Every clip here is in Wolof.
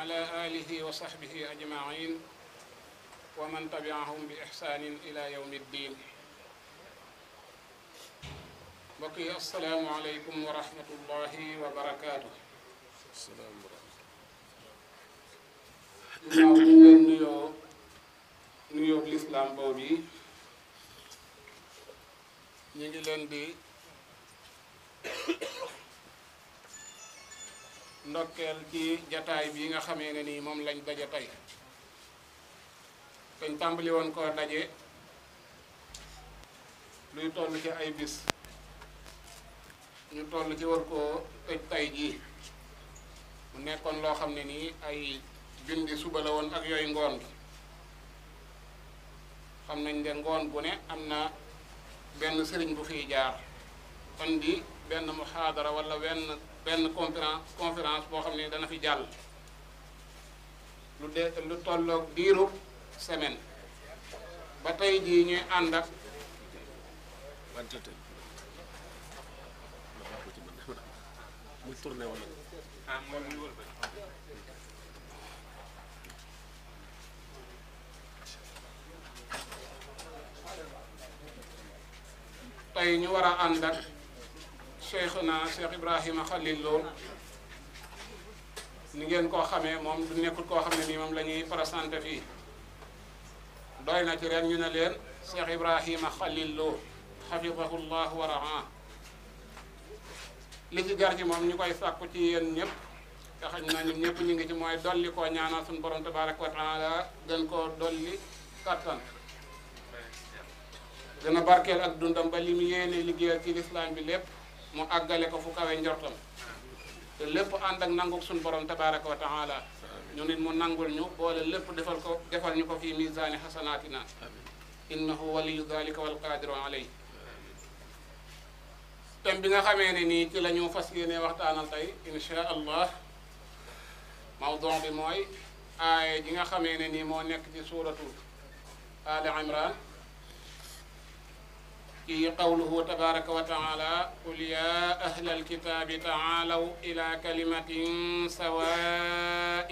وعلى آله وصحبه أجمعين ومن تبعهم بإحسان إلى يوم الدين. بقي السلام عليكم ورحمة الله وبركاته. السلام ورحمة الله. nuyoo lislaam boobu yi ñu ngi leen di ndokkeel ci jataay bi nga xamee ne nii moom lañ daje tey dañ tàmbali woon koo daje luy toll ci ay bis ñu toll ci war koo tëj tey jii mu nekkoon loo xam ne nii ay bindi suba la woon ak yooyu ngoon gi xam nañ ne ngoon bu ne am na benn sëriñ bu fiy jaar andi benn muhaadara wala benn conférence boo xam ne dana fi jàll lu tolloog diirub semaine ba tey jii ñuy ànd ak tey ñu war a ànd ak Cheikh Ibrahima Khalil Lo ni ngeen koo xamee moom du nekkul koo xam ne nii moom la ñuy présenté fii doy na ci rek ñu ne leen Cheikh Ibrahima Khalil Lo hafidahullah wa raa li ci jar ci moom ñu koy sàkku ci yéen ñëpp te xañ na ñun ñëpp ñu ngi ci mooy dolli koo ñaanal suñu borom tabaraka wa taala gën koo dolli kattan gën a barkeel ak dundam ba li mu yéene liggéeyal ci lislaam bi lépp mu àggale ko fu kawe njortam te lépp ànd ak nanguk suñu borom tabaraka wa taala ñu nit mu nangul ñu boole lépp defal ñu ko fii misaani xasanaatina innahu waliyu dalika wal qadiru alayhi thème bi nga xamee ne nii ci la ñu fas yéene waxtaanal tey insha allah mawdu bi mooy aaya ji nga xamee ne nii moo nekk ci suuratu Ali Imran في قوله تبارك وتعالى قل يا أهل الكتاب تعالوا إلى كلمة سواء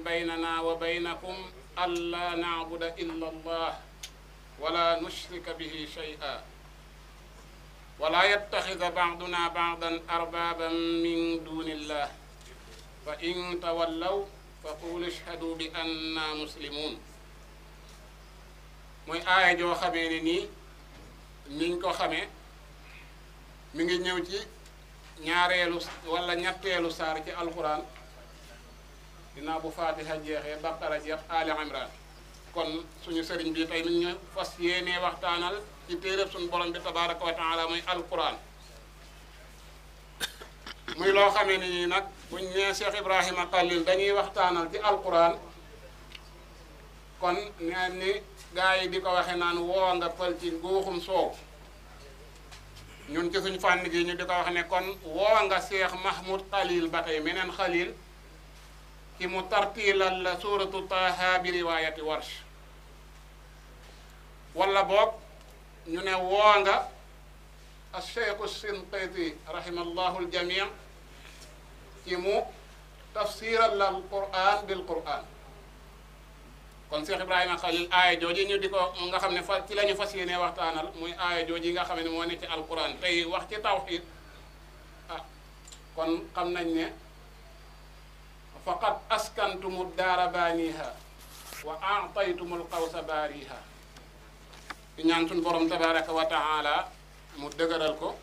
بيننا وبينكم ألا نعبد إلا الله ولا نشرك به شيئا ولا يتخذ بعضنا بعضا أربابا من دون الله فإن تولوا فقولوا اشهدوا بأننا مسلمون mooy aaya joo xamee ne nii niñ ko xamee mi ngi ñëw ci ñaareelu wala ñetteelu saar ci alquran dinaa bu fatiha jeexee baqara jeex ali imran kon suñu sëriñ bi tey mi ngi ñu fas yéenee waxtaanal ci téereb suñu borom bi tabaraka wa taala muy alquran muy loo xamee ni nag buñ nee Cheikh Ibrahima Khalil dañuy waxtaanal ci alquran kon nee ni gaa yi di ko waxe naan woo nga pël ci nguuxum soow ñun ci suñu fànn gi ñu di ko wax ne kon woo nga Cheikh Mahmoud Khalil ba tey meneen Khalil ci mu tartiilal la suuratu Taaha bi riwaayati Warsh wala boog ñu ne woo nga as-Cheikh as-Sinqiti rahimallahu al-jamii ci mu tafsiral la al-Qur'an bil Qur'an kon Cheikh Ibrahima Khalil aaya jooji ñu di ko nga xam ne ci la ñu fas yéene waxtaanal muy aaya jooji nga xam ne moo ne ci alquran tey wax ci tawxiid kon xam nañ ne faqad askantumu daara baaniha wa aataytumul qawsa baariha di ñaan suñu borom tabaraka wa taala mu dëgëral ko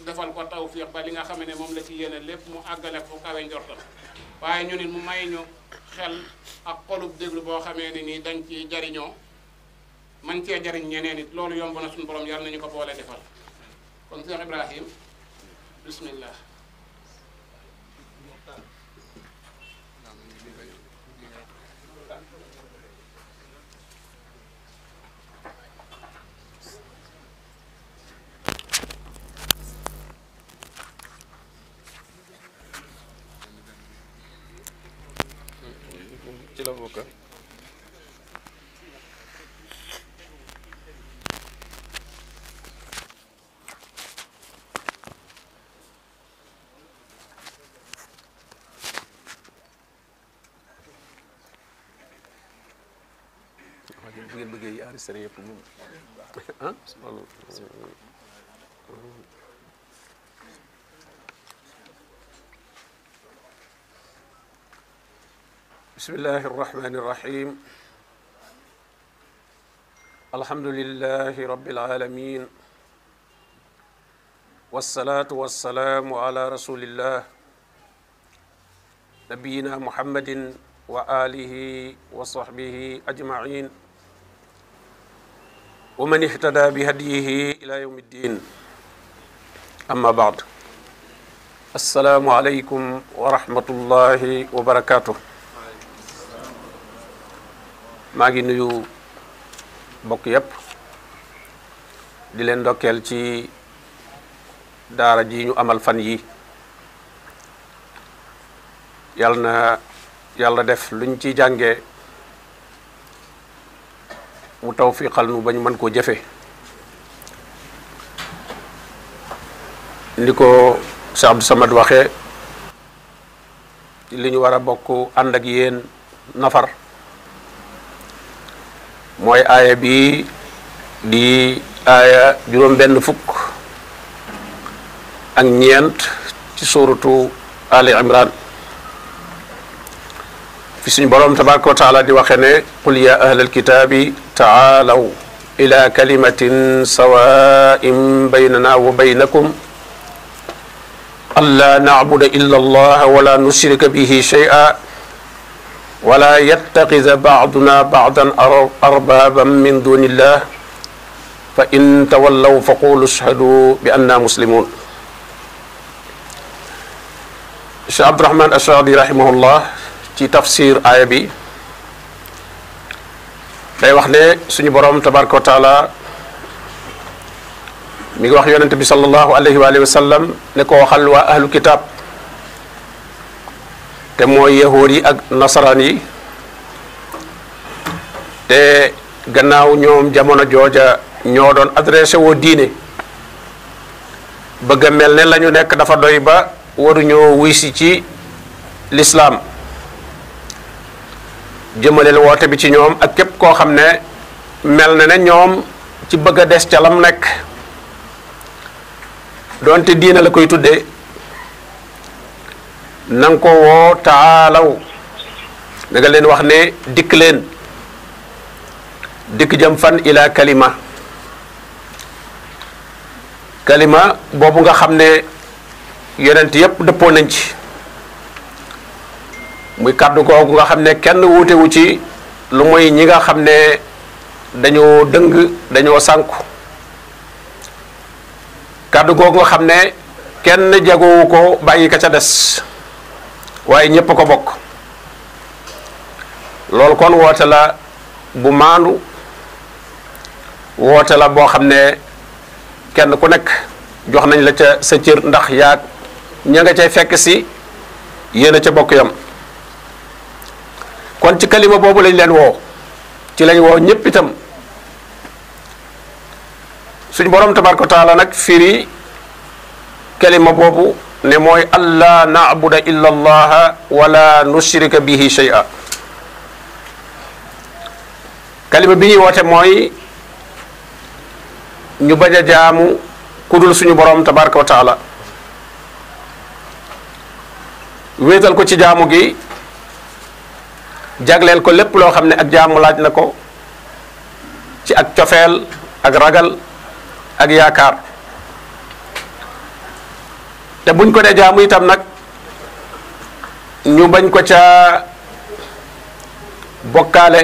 defal ko tawfiq ba li nga xam ne moom la ci yéene lépp mu àggale fu kawe njortam waaye ñu nit mu may ñu xel ak xolub déglu boo xamee ne nii dañ ci jariñoo man cee jariñ ñeneen it loolu yomb na suñu borom yàlla nañu ko boole defal kon Cheikh Ibrahim bismillah ci la bokk bu ngeen bëggee yi enregistré yëpp moom ah loolu bismillahi arrahmani irrahim alhamdulillahi rabbil alamin wassalatu wassalamu ala rasulillah nabiyina muhammadin wa alihi wa sahbihi ajmain wa man ihtada bi hadiyihi ila yawmi ddin amma baad assalaamu aleykum wa rahmatullahi wa barakatuh maa ngi nuyu mbokk yépp di leen ndokkeel ci daara ji ñu amal fan yi yàlla def luñ ci jàngee mu tawfiqal nu ba ñu mën koo jëfe ni ko Cheikh Abdou Samad waxee li ñu war a bokk ànd ak yéen nafar mooy aaya bi di aaya juróom benn fukk ak ñeent ci suuratu Ali Imran fi suñu boroom tabaraka wa taala di waxe ne qul ya ahlal kitaabi taalaw ila kalimatin sawaa'in baynana wa baynakum alla na'buda illa allaha wala nushrika bihi shay'an wala yattaxida baaduna baadan arbaaban min dunillah fa in tawallaw fa qulu ashhadu bi anna muslimun Cheikh Abdourahman Achadi rahimahullah ci tafsir aaya bi day wax ne suñu boroom tabaraka wa taala mi ngi wax yonente bi sallallahu alayhi wa alihi wa sallam ne ko waxal waa ahlu kitab te mooy yahuud yi ak nasaraan yi te gannaaw ñoom jamono jooja ñoo doon adressé woo diine bëgg a mel ne la ñu nekk dafa doy ba waruñoo wuysi ci lislaam jëmaleel woote bi ci ñoom ak képp koo xam ne mel na ne ñoom ci bëgg a des ca lam nekk doonte diine la koy tuddee nanga ko woo taalaw da nga leen wax ne dikk leen dikk jëm fan ila kalima boobu nga xam ne yonent yépp dëppoo nañ ci muy kàddu googu nga xam ne kenn wuutewu ci lu muy ñi nga xam ne dañoo dëng dañoo sànku kàddu googu nga xam ne kenn jagowu ko bàyyi ka ca des waaye ñépp ko bokk loolu kon woote la bu maandu woote la boo xam ne kenn ku nekk jox nañ la ca sa cër ndax yaag ña nga cay fekk si yéen a ca bokk yam kon ci kalima boobu lañ leen woo ci lañ woo ñépp itam suñ boroom tabaraka wa taala nag firi kalima boobu ne mooy allah na'buda illa allaha wala nushrika bihi shay'a kalima bi ñuy woote mooy ñu bañ a jaamu kudul suñu boroom tabaraka wa taala wéetal ko ci jaamu gi jagleel ko lépp loo xam ne ak jaamu laaj na ko ci ak cofeel ak ragal ak yaakaar te buñ ko dee jaamu itam nag ñu bañ ko ca bokkaale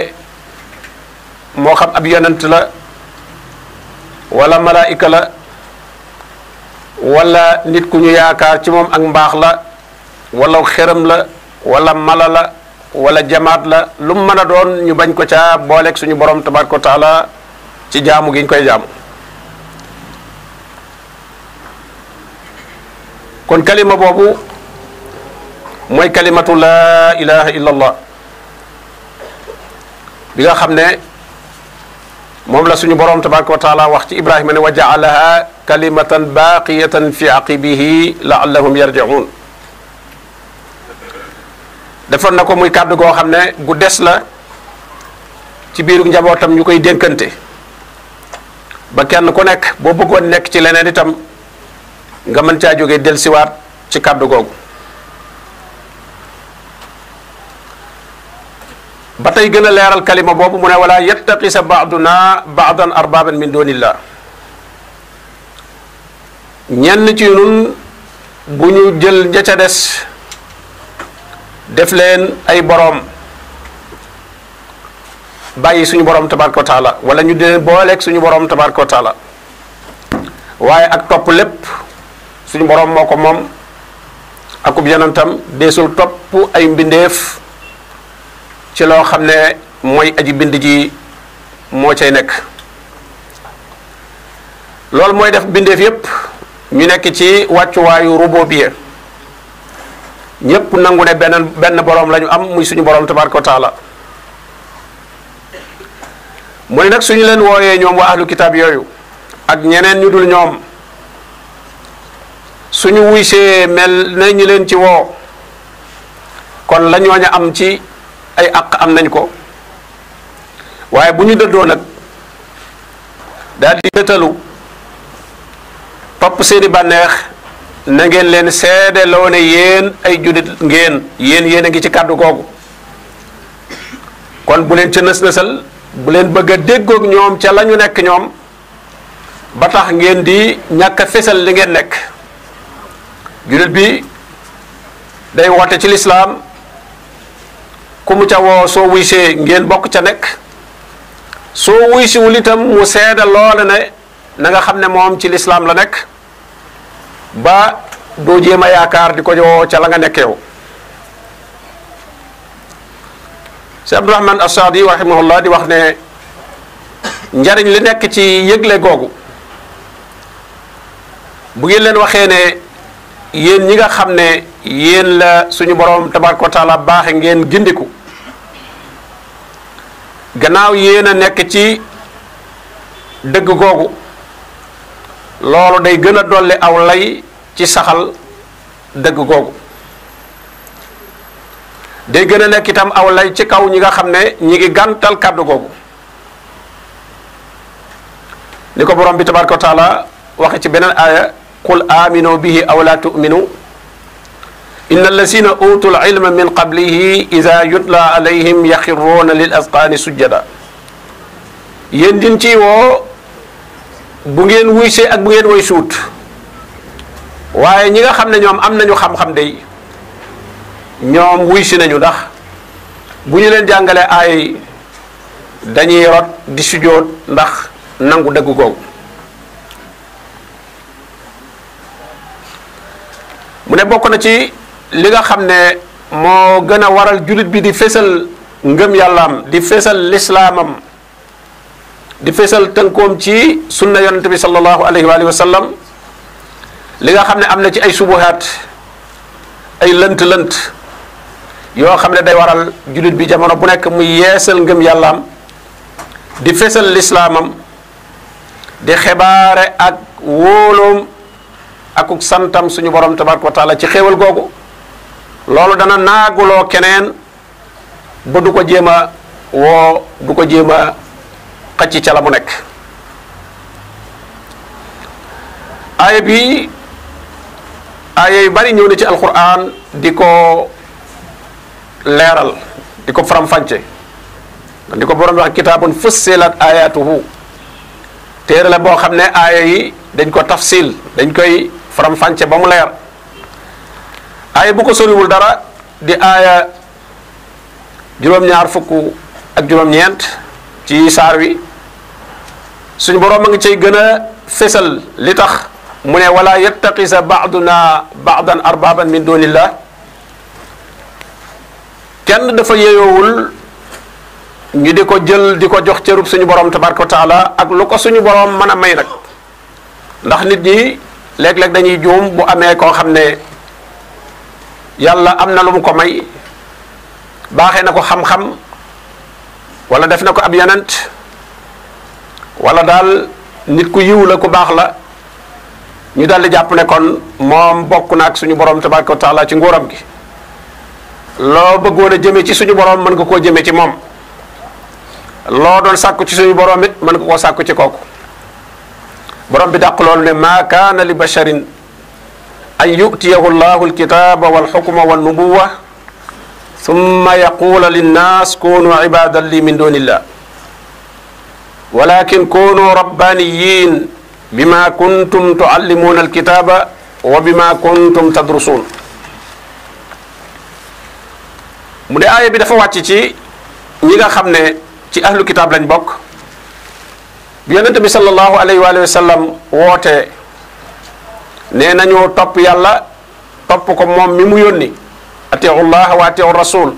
moo xam ab yonent la wala malaayika la wala nit ku ñu yaakaar ci moom ak mbaax la wala xëram la wala mala la wala jamaat la lu mu mën a doon ñu bañ ko ca booleeg suñu borom tabaraka wa taala ci jaamu gi ñu koy jaamu kon kalima boobu mooy kalimatu laa ilaha illa allah bi nga xam ne moom la suñu borom tabaraka wa taala wax ci Ibrahima ne wa jaalaha kalimatan baqiyatan fi aqibihi laallahum yarjiun defoon na ko muy kàddu goo xam ne gu des la ci biiru njabootam ñu koy dénkante ba kenn ku nekk boo bëggoon nekk ci leneen itam nga mën caa jógee dellusiwaat ci kàddu googu. ba tey gën a leeral kalima boobu mu ne wala yattaqisa baaduna baadan arbaban min dunillah, ñenn ci ñun bu ñu jël ña ca des def leen ay boroom bàyyi suñu borom tabaraka wa taala wala ñu di leen booleeg suñu borom tabaraka wa taala, waaye ak topp lépp suñu borom moo ko moom akub yonentam deesul topp ay mbindeef ci loo xam ne mooy aji bind ji moo cay nekk. loolu mooy def bindeef yépp ñu nekk ci wàccuwaayu rububiyya, ñépp nangu ne benn boroom la ñu am muy suñu boroom tabaraka wa taala. mu ne nag suñu leen wooyee ñoom waa ahlu kitaab yooyu ak ñeneen ñu dul ñoom suñu wuysee mel na ñu leen ci woo, kon la ñooña am ci ay àq am nañ ko, waaye bu ñu dëddoo nag daal di dëtalu topp seeni bànneex, na ngeen leen seede loo ne yéen ay jullit ngeen, yéen a ngi ci kàddu googu. kon bu leen ca nës-nësal, bu leen bëgg a déggoog ñoom ca la ñu nekk ñoom ba tax ngeen di ñàkk a fesal li ngeen nekk. jullit bi day woote ci lislaam, ku mu ca woo soo wuysee ngeen bokk ca nekk, soo wuysiwul itam mu seede loole ne na nga xam ne moom ci lislaam la nekk, ba doo jéem a yaakaar di ko woo ca la nga nekk yow. si Abdurahman As-Saadi rahimahullah di wax ne njariñ li nekk ci yëgle googu bu ngeen leen waxee ne yéen ñi nga xam ne yéen la suñu borom tabaraka wa taala baaxe ngeen gindiku, gannaaw yéen a nekk ci dëgg googu, loolu day gën a dolli aw lay ci saxal dëgg googu, day gën a nekk itam aw lay ci kaw ñi nga xam ne ñi ngi gàntal kàddu googu. ni ko borom bi tabaraka wa taala waxe ci beneen aaya qul aminu bihi aw la tu'minu inna allazina utul ilma min qablihi ida yutla alayhim yaxirruuna lil azqaani sujjada. yéen din ci woo bu ngeen wuysee ak bu ngeen woy suut, waaye ñi nga xam ne ñoom am nañu xam-xam day ñoom wuysi nañu, ndax bu ñu leen jàngalee ay dañuy rot di sujjóot ndax nangu dëgg googu. mu ne bokk na ci li nga xam ne moo gën a waral jullit bi di fésal ngëm yàllaam, di fésal lislaamam, di fésal tënkoom ci sunna yonente bi sallallahu alayhi wa sallam, li nga xam ne am na ci ay subuhaat, ay lënt-lënt yoo xam ne day waral jullit bi jamono bu nekk muy yeesal ngëm yàllaam, di fésal lislaamam, di xibaare ak wóoloom akuk santam suñu borom tabaraka wa taala ci xéewal googu. loolu dana naaguloo keneen ba du ko jéem a woo, du ko jéem a xëcc ca la mu nekk. aaya bi aaya yu bari ñëw na ci alquran di ko leeral, di ko faram-fàcce, di ko borom wax kitaabun fussilat ayatuhu, téere la boo xam ne aaya yi dañ ko tafsil, dañ koy faram-fàcce ba mu leer. aaya bu ko soriwul dara di aaya juróom-ñaar fukk ak juróom-ñeent ci saar wi, suñu borom a ngi cay gën a fésal li tax mu ne wala yattaqisa baaduna baadan arbaban min dunillah. kenn dafa yeyoowul ñu di ko jël di ko jox cërub suñu borom tabaraka wa taala ak lu ko suñu borom mën a may nag, ndax nit ñi léeg-léeg dañuy juum bu amee koo xam ne yàlla am na lu mu ko may, baaxee na ko xam-xam wala def na ko ab yonent wala daal nit ku yiw la ku baax la, ñu daal di jàpp ne kon moom bokk na ak suñu borom tabaraka wa taala ci nguuram gi. loo bëggoon a jëme ci suñu borom mën nga koo jëme ci moom. loo doon sàkku ci suñu borom it mën nga koo sàkku ci kooku borom bi dàq loolu ne maa kaana li basharin an yutiyahu llahu alkitaba walxukma wannubuwa thumma yaqula linnas kunu ibadan li min dunillah walakin kunu rabbaniyin bima kuntum tuallimuna alkitaba wa bima kuntum tadrusun mu ne aaya bi dafa wàcc ci ñi nga xam ne ci ahlu kitaab lañ bokk bi yonente bi sallallahu alayhi wa sallam woote nee nañu topp yàlla topp ko moom mi mu yónni atiu llah wa atiu rasul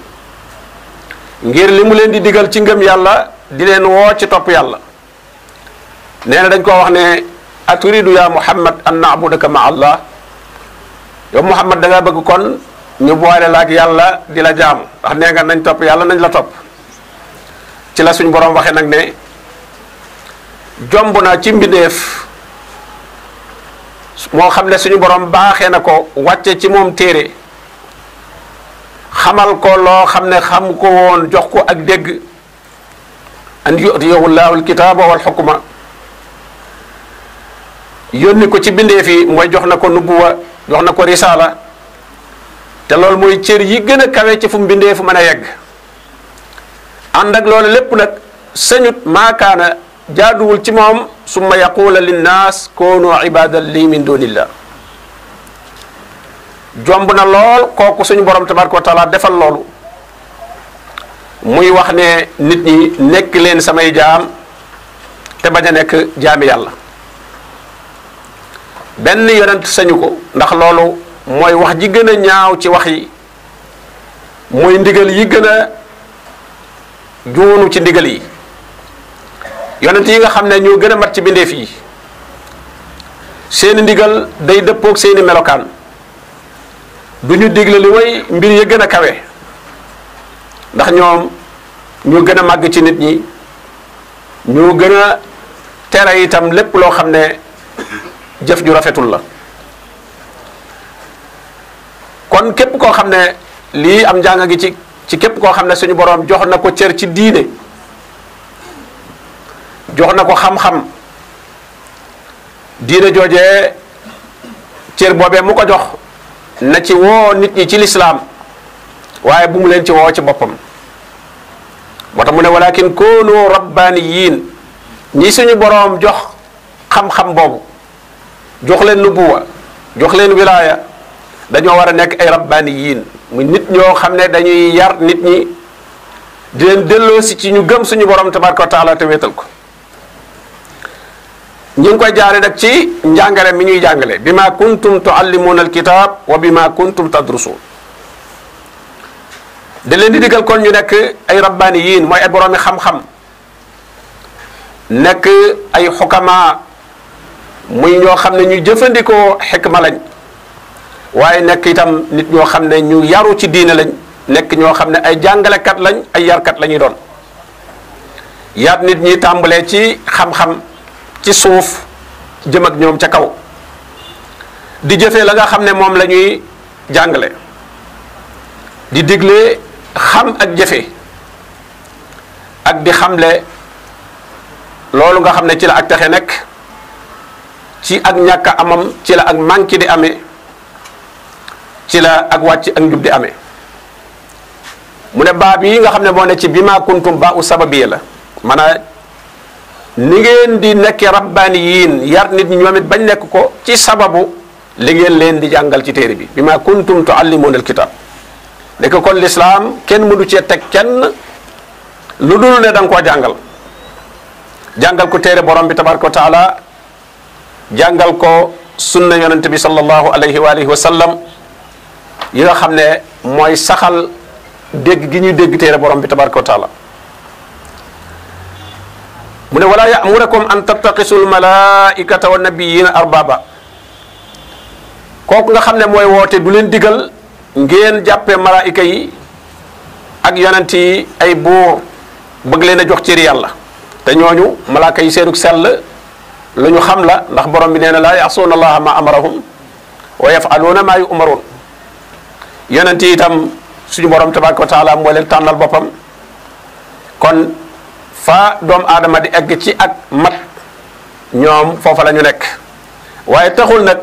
ngir li mu leen di digal ci ngëm yàlla di leen woo ci topp yàlla nee na dañ koo wax ne aturidu ya muhammad an na'budaka ma allah yow muhammad da nga bëgg kon ñu boole la ak yàlla di la jaamu ndax nee nga nañ topp yàlla nañ la topp ci la suñ boroom waxee nag ne jomb na ci mbindeef moo xam ne suñu boroom baaxee na ko wàcce ci moom téere xamal ko loo xam ne xam ko woon jox ko ak dégg an yu'tiyahu llahu alkitaba wal hukma yónni ko ci bindeef yi mooy jox na ko nubuwa jox na ko risaala te loolu mooy cër yi gën a kawe ci fu mbindeefu mën a yegg ànd ak loolu lépp nag sañut maakaana jaaduwul ci moom summa yaqula linnaas koonu ibadan li min dunillah jomb na lool kooku suñu borom tabaraka wa taala defal loolu muy wax ne nit ñi nekk leen samay jaam te bañ a nekk jaami yàlla benn yonent sañu ko ndax loolu mooy wax ji gën a ñaaw ci wax yi mooy ndigal yi gën a juunu ci ndigal yi yonent yi nga xam ne ñoo gën a mat ci bindeef yi seeni ndigal day dëppoog seeni melokaan du ñu digle li way mbir ya gën a kawe ndax ñoom ñoo gën a màgg ci nit ñi ñoo gën a tere itam lépp loo xam ne jëf ju rafetul la kon képp koo xam ne lii am njàng gi ci képp koo xam ne suñu boroom jox na ko cër ci diine jox na ko xam-xam diine joojee cër boobee mu ko jox na ci woo nit ñi ci lislaam waaye bu mu leen ci woo ci boppam moo tax mu ne walakin koonu rabbaniyin ñi suñu boroom jox xam-xam boobu jox leen nubuwa jox leen wilaaya dañoo war a nekk ay rabbaniyin mu nit ñoo xam ne dañuy yar nit ñi di leen delloosi ci ñu gëm suñu borom tabaraka wa taala te wéetal ko ñu ngi koy jaare nag ci njàngale mi ñuy jàngale bima kuntum tuallimuna alkitab wa bima kuntum tadrusun da leen di digal kon ñu nekk ay rabbaniyin mooy ay boroomi xam-xam nekk ay xukama muy ñoo xam ne ñu jëfandikoo xikma lañ waaye nekk itam nit ñoo xam ne ñu yaru ci diine lañ nekk ñoo xam ne ay jàngalekat lañ ay yarkat la ñuy doon yaat nit ñi tàmbalee ci xam-xam ci suuf jëm ak ñoom ca kaw di jëfee la nga xam ne moom la ñuy jàngale di digle xam ak jëfe ak di xamle loolu nga xam ne ci la ak texe nekk ci ak ñàkk a amam ci la ak manqué di amee ci la ak wàcc ak njub di amee mu ne baab yi nga xam ne moo ne ci bima kuntum ba u sababiya la maanaam ni ngeen di nekk rabbaniyin yar nit ñi ñoom it bañ nekk ko ci sababu li ngeen leen di jàngal ci téere bi bima kuntum tuallimuna alkitab nekk kon lislaam kenn mënu cee teg kenn lu dul ne da nga koo jàngal ko téere borom bi tabaraka wa taala jàngal ko sunna yonent bi sallallahu alayhi wa alihi wa sallam yi nga xam ne mooy saxal dégg gi ñuy dégg téere borom bi tabaraka wa taala mu ne wala ya'murukum an tattaqisu almalaikata wa nabiyina arbaba kooku nga xam ne mooy woote du leen digal ngeen jàppee malaayika yi ak yonent yi ay buur bëgg leen a jox cëri yàlla te ñooñu malaaka yi seenug sell lu ñu xam la ndax borom bi nee na laa ya'suuna allaha ma amarahum wa yaf'aluuna maa yu'maruun yonent yi itam suñu borom tabaraka wa taala moo leen tànnal boppam kon fa doomu aadama di egg ci ak mat ñoom foofa la ñu nekk waaye taxul nag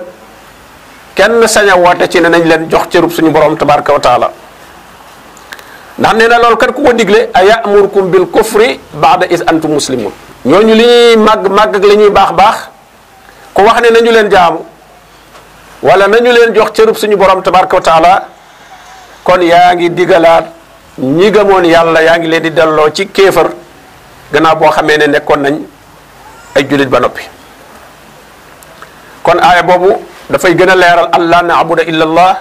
kenn sañ a woote ci ne nañ leen jox cërub suñu borom tabaraka wa taala ndax nee na loolu kat ku ko digle a ya'murukum bil kufri ba'da is antum muslimun ñooñu li ñuy màgg ak li ñuy baax ku wax ne nañu leen jaamu wala nañu leen jox cërub suñu borom tabaraka wa taala kon yaa ngi digalaat ñi gëmoon yàlla yaa ngi leen di delloo ci kéefër gannaaw boo xamee ne nekkoon nañ ay jullit ba noppi kon aaya boobu dafay gën a leeral allah na'buda illa allah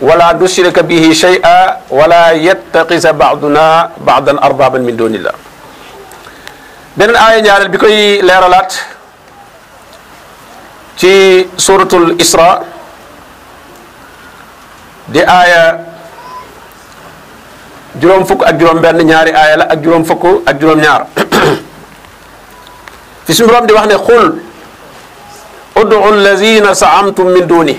wala nushrika bihi shay'a wala yattaqisa ba'duna ba'dan arbaban min dunillah beneen aaya ñaareel bi koy leeralaat ci suratul isra di aaya juróom fukk ak juróom benn ñaari aaya la ak juróom fukk ak juróom ñaar fi suñu borom di wax ne xul ud'u allazina sa'amtum min duni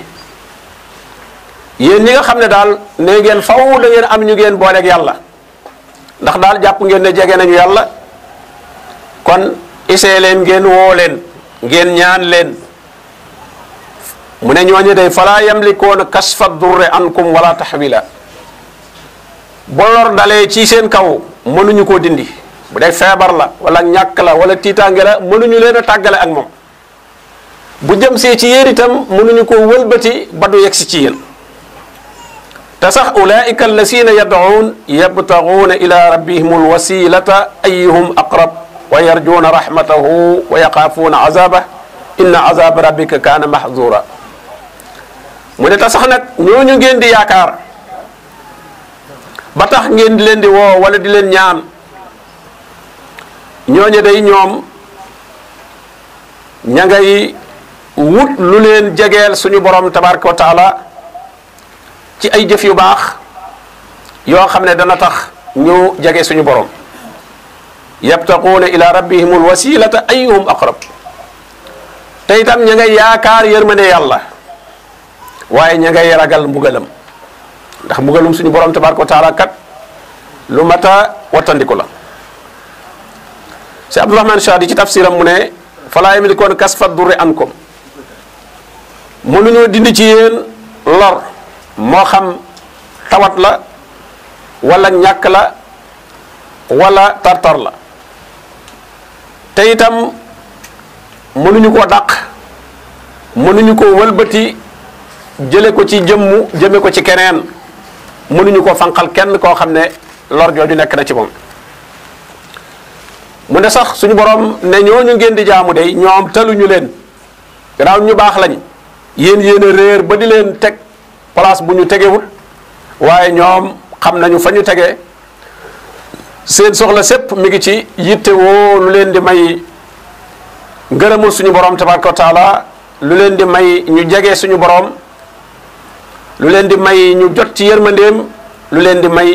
yéen ñi nga xam ne daal ne ngeen faw da ngeen am ñu ngeen booleeg yàlla ndax daal jàpp ngeen ne jege nañu yàlla kon isee leen ngeen woo leen ngeen ñaan leen mu ne ñooñu day fala yamlikoona kasfa durre ankum wala tahwila bu lor dalee ci seen kaw mënuñu koo dindi bu dee feebar la wala ñàkk la wala tiitaange la mënuñu leen a tàggale ak moom bu jëm see ci yéen itam mënuñu koo wëlbati ba du yegsi ci yéen te sax ulaika allasina yad'uun yabtaguuna ila rabbihim alwasilata ayyuhum aqrab wa yarjuuna rahmatahu wa yaxaafuuna azabah inna azaba rabbika kaana mahzura mu ne te sax nag ñooñu ngeen di yaakaar ba tax ngeen di leen di woo wala di leen ñaan ñooñu day ñoom ña ngay wut lu leen jegeel suñu borom tabaraka wa taala ci ay jëf yu baax yoo xam ne dana tax ñu jege suñu borom yabtaquuna ila rabbihim alwasilata ayyuhum aqrab te itam ña ngay yaakaar yërmande yàlla waaye ña ngay ragal mbugalam ndax mbugalum suñu borom tabaraka wa taala kat lu mata wattandiku la si Abdurahman Shadi ci tafsiram mu ne falaa yamlikuuna kasfa durri ankum mënuñoo dindi ci yéen lor moo xam tawat la wala ñàkk la wala tartar la te itam mënuñu koo dàq mënuñu koo wëlbati jële ko ci jëmmu jëme ko ci keneen mënuñu ko fanqal kenn koo xam ne lor jooju nekk na ci moom mu ne sax suñu borom ne ñooñu ngeen di jaamu day ñoom taluñu leen gannaaw ñu baax lañ yéen a réer ba di leen teg place bu ñu tegewut waaye ñoom xam nañu fa ñu tege seen soxla sépp mi ngi ci yitte woo lu leen di may ngërëmul suñu borom tabaraka wa taala lu leen di may ñu jege suñu borom lu leen di may ñu jot ci yërmandeem lu leen di may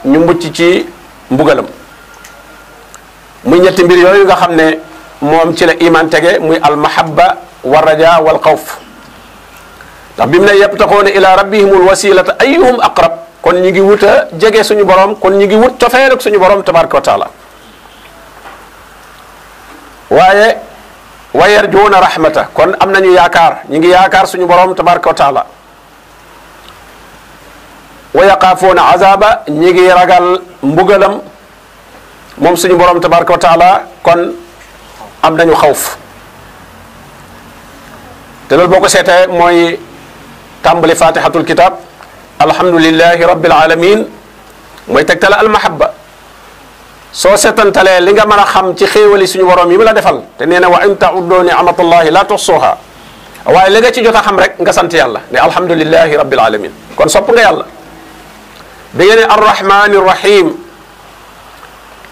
ñu mucc ci mbugalam muy ñetti mbir yooyu nga xam ne moom ci la iman tege muy almahabba wa raja wal xawf ndax bi mu ne yabtaxoona ila rabbihimul wasilata ayyuhum aqrab kon ñi ngi wut a jege suñu borom kon ñi ngi wut cofeel ak suñu borom tabaraka wa taala waaye wa yarjuuna rahmata kon am nañu yaakaar ñi ngi yaakaar suñu borom tabaraka wa taala wa yaqaafuuna azaba ñi ngi ragal mbugalam moom suñu borom tabaraka wa taala kon am nañu xawf te loolu boo ko seetee mooy tàmbali fatihatul kitab alhamdulillahi rabbil alamin mooy tegtale almahabba soo seetantalee li nga mën a xam ci xéewali suñu borom yi mu la defal te nee na wa in ta'uddu ni'matallahi la tuhsuha waaye li nga ci jot a xam rek nga sant yàlla ne alhamdulillahi rabbil alamin kon sopp nga yàlla bi ngeen ne arrahmani rahim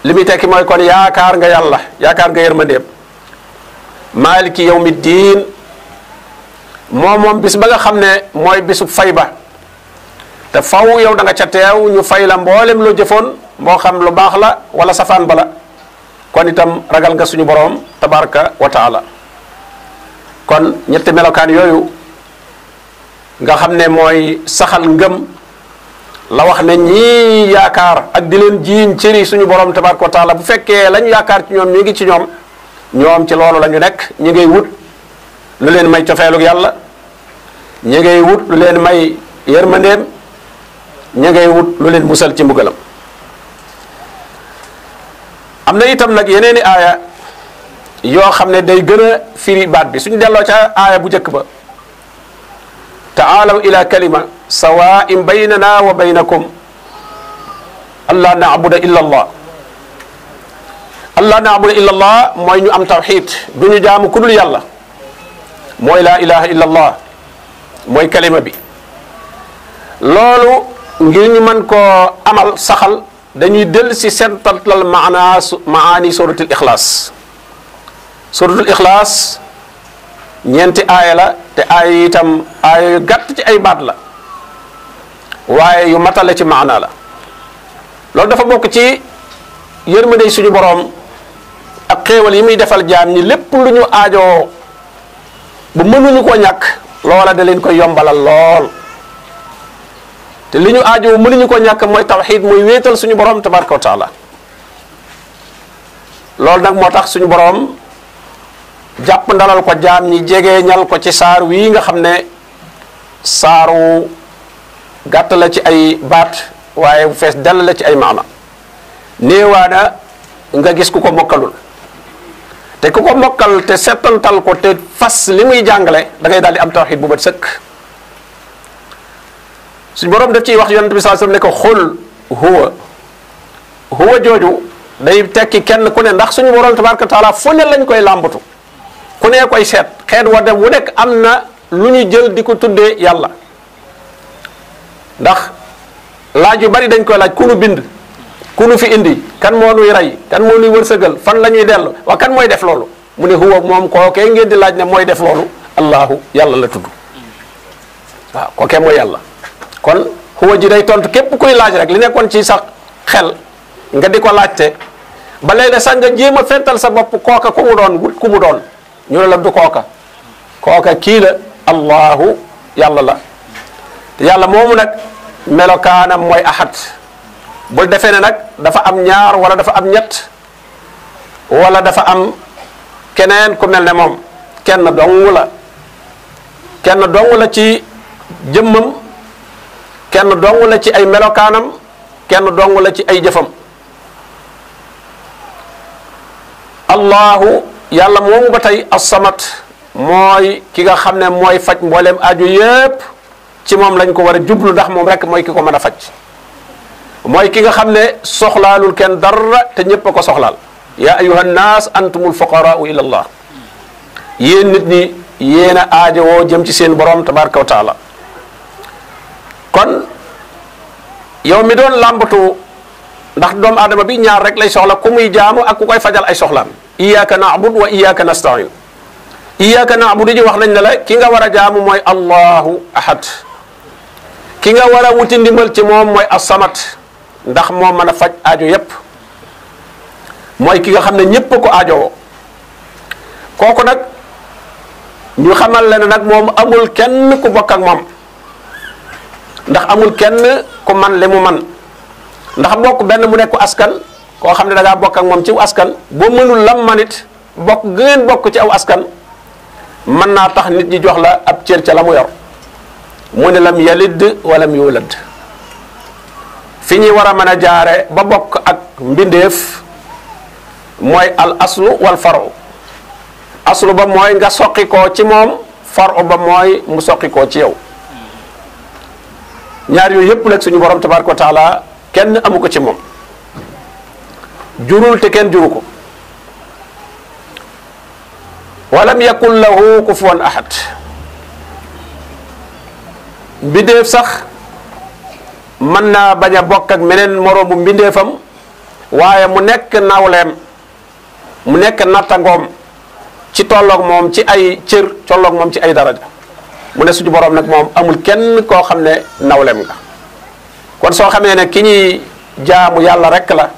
li muy tekki mooy kon yaakaar nga yàlla yaakaar nga yërmandeem maliki yawmiddin moom bis ba nga xam ne mooy bisu fay ba te faw yow da nga ca teew ñu fay la mboolem loo jëfoon moo xam lu baax la wala safaan bala kon itam ragal nga suñu boroom tabaraka wa taala kon ñetti melokaan yooyu nga xam ne mooy saxal ngëm la wax ne ñii yaakaar ak di leen jiiñ cëri suñu borom tabaraka wa taala bu fekkee lañu yaakaar ci ñoom ñu ngi ci ñoom ci loolu la ñu nekk ñi ngay wut lu leen may cofeelug yàlla ñi ngay wut lu leen may yërmandeem ñi ngay wut lu leen musal ci mbugalam. am na itam nag yeneeni aaya yoo xam ne day gën a firi baat bi suñu delloo ca aaya bu njëkk ba taalaw ila kalima sawaa'in baynana wa baynakum allaa na'buda illa allah allaa na'buda illa allah mooy ñu am tawxid du ñu jaamu ku dul yàlla mooy laa ilaha illa allah mooy kalima bi loolu ngir ñu mën koo amal saxal dañuy del si sentantal maani suratul ixlaas suratul ixlaas ñeenti aaya la te aaya itam aaya yu gàtt ci ay baat la waaye yu matale ci maana la loolu dafa bokk ci yërmande suñu boroom ak xéewal yi muy defal jaam ñi lépp lu ñu aajoo bu mënuñu ko ñàkk loola da leen koy yombalal lool te li ñu aajoo mënuñu ko ñàkk mooy tawxiid muy wéetal suñu boroom tabaraka wa taala loolu nag moo tax suñu boroom jàpp ndalal ko jaam ñi jegeeñal ko ci saar wii nga xam ne saaru gàtt la ci ay baat waaye bu fees dell la ci ay maana néewaana nga gis ku ko mokkalul te ku ko mokkal te settantal ko te fas li muy jàngale da ngay daal di am tawxiid bu mat sëkk suñu boroom daf ciy wax yonent bi sallallahu alayhi wasallam ne ko xul huwa jooju day tekki kenn ku ne ndax suñu boroom tabaraka wa taala fu ne lañ koy làmbatu ku ne koy seet xeet wa dem wu nekk am na lu ñu jël di ko tuddee yàlla ndax laaj yu bari dañ koy laaj ku nu bind ku nu fi indi kan moo nuy rey kan moo nuy wërsëgal fan la ñuy dellu waa kan mooy def loolu mu ne huwa moom kookee ngeen di laaj ne mooy def loolu allahu yàlla la tudd waaw kookee mooy yàlla kon huwa ji day tontu képp kuy laaj rek li nekkoon ci sax xel nga di ko laajte ba léegi sax nga jéem a fental sa bopp kooka ku mu doon wut ku mu doon ñu ne la du kooka kii la allahu yàlla la te yàlla moomu nag melokaanam mooy ahad bul defee ne nag dafa am ñaar wala dafa am ñett wala dafa am keneen ku mel ne moom kenn dong la ci jëmmam kenn dong la ci ay melokaanam kenn dong la ci ay jëfam allahu yàlla moomu ba tey as-samat mooy ki nga xam ne mooy faj mboolem aju yépp ci moom lañ ko war a jublu ndax moom rek mooy ki ko mën a faj mooy ki nga xam ne soxlaalul kenn dara te ñépp a ko soxlaal yaa ayyuhan naas antumul fuqaraau ila allah yéen nit ñi yéen a aajowoo jëm ci seen borom tabaraka wa taala kon yow mi doon làmbatu ndax doomu aadama bi ñaar rek lay soxla ku muy jaamu ak ku koy fajal ay soxlaam iyyaka na'bud wa iyyaka nasta'in iyyaka na'budu ji wax nañ ne la ki nga war a jaamu mooy allahu ahad ki nga war a wuti ndimbal ci moom mooy as-samat ndax moo mën a faj aajo yépp mooy ki nga xam ne ñépp ko aajowoo kooku nag ñu xamal leen nag moom amul kenn ku bokk ak moom ndax amul kenn ku man li mu man ndax bokk benn mu nekk askan koo xam ne da ngaa bokk ak moom ci askan boo mënul lam manit bokk gën bokk ci aw askan mën naa tax nit ñi jox la ab cër ca la mu yor mu ne lam yalid walam yulad fi ñuy war a mën a jaare ba bokk ak mbindeef mooy al aslu wal faru aslu ba mooy nga soqi koo ci moom faru ba mooy mu soqi koo ci yow ñaar yooyu yëpp nag suñu borom tabaraka wa taala kenn amu ko ci moom jurul te kenn juru ko walam yakun lahu kufuwan ahad mbindeef sax mën naa bañ a bokk ak meneen moroomu mbindeefam waaye mu nekk nawleem mu nekk nattangoom ci tolloog moom ci ay cër tolloog moom ci ay daraja mu ne suñu boroom nag moom amul kenn koo xam ne nawleem nga kon soo xamee ne ki ñuy jaamu yàlla rek la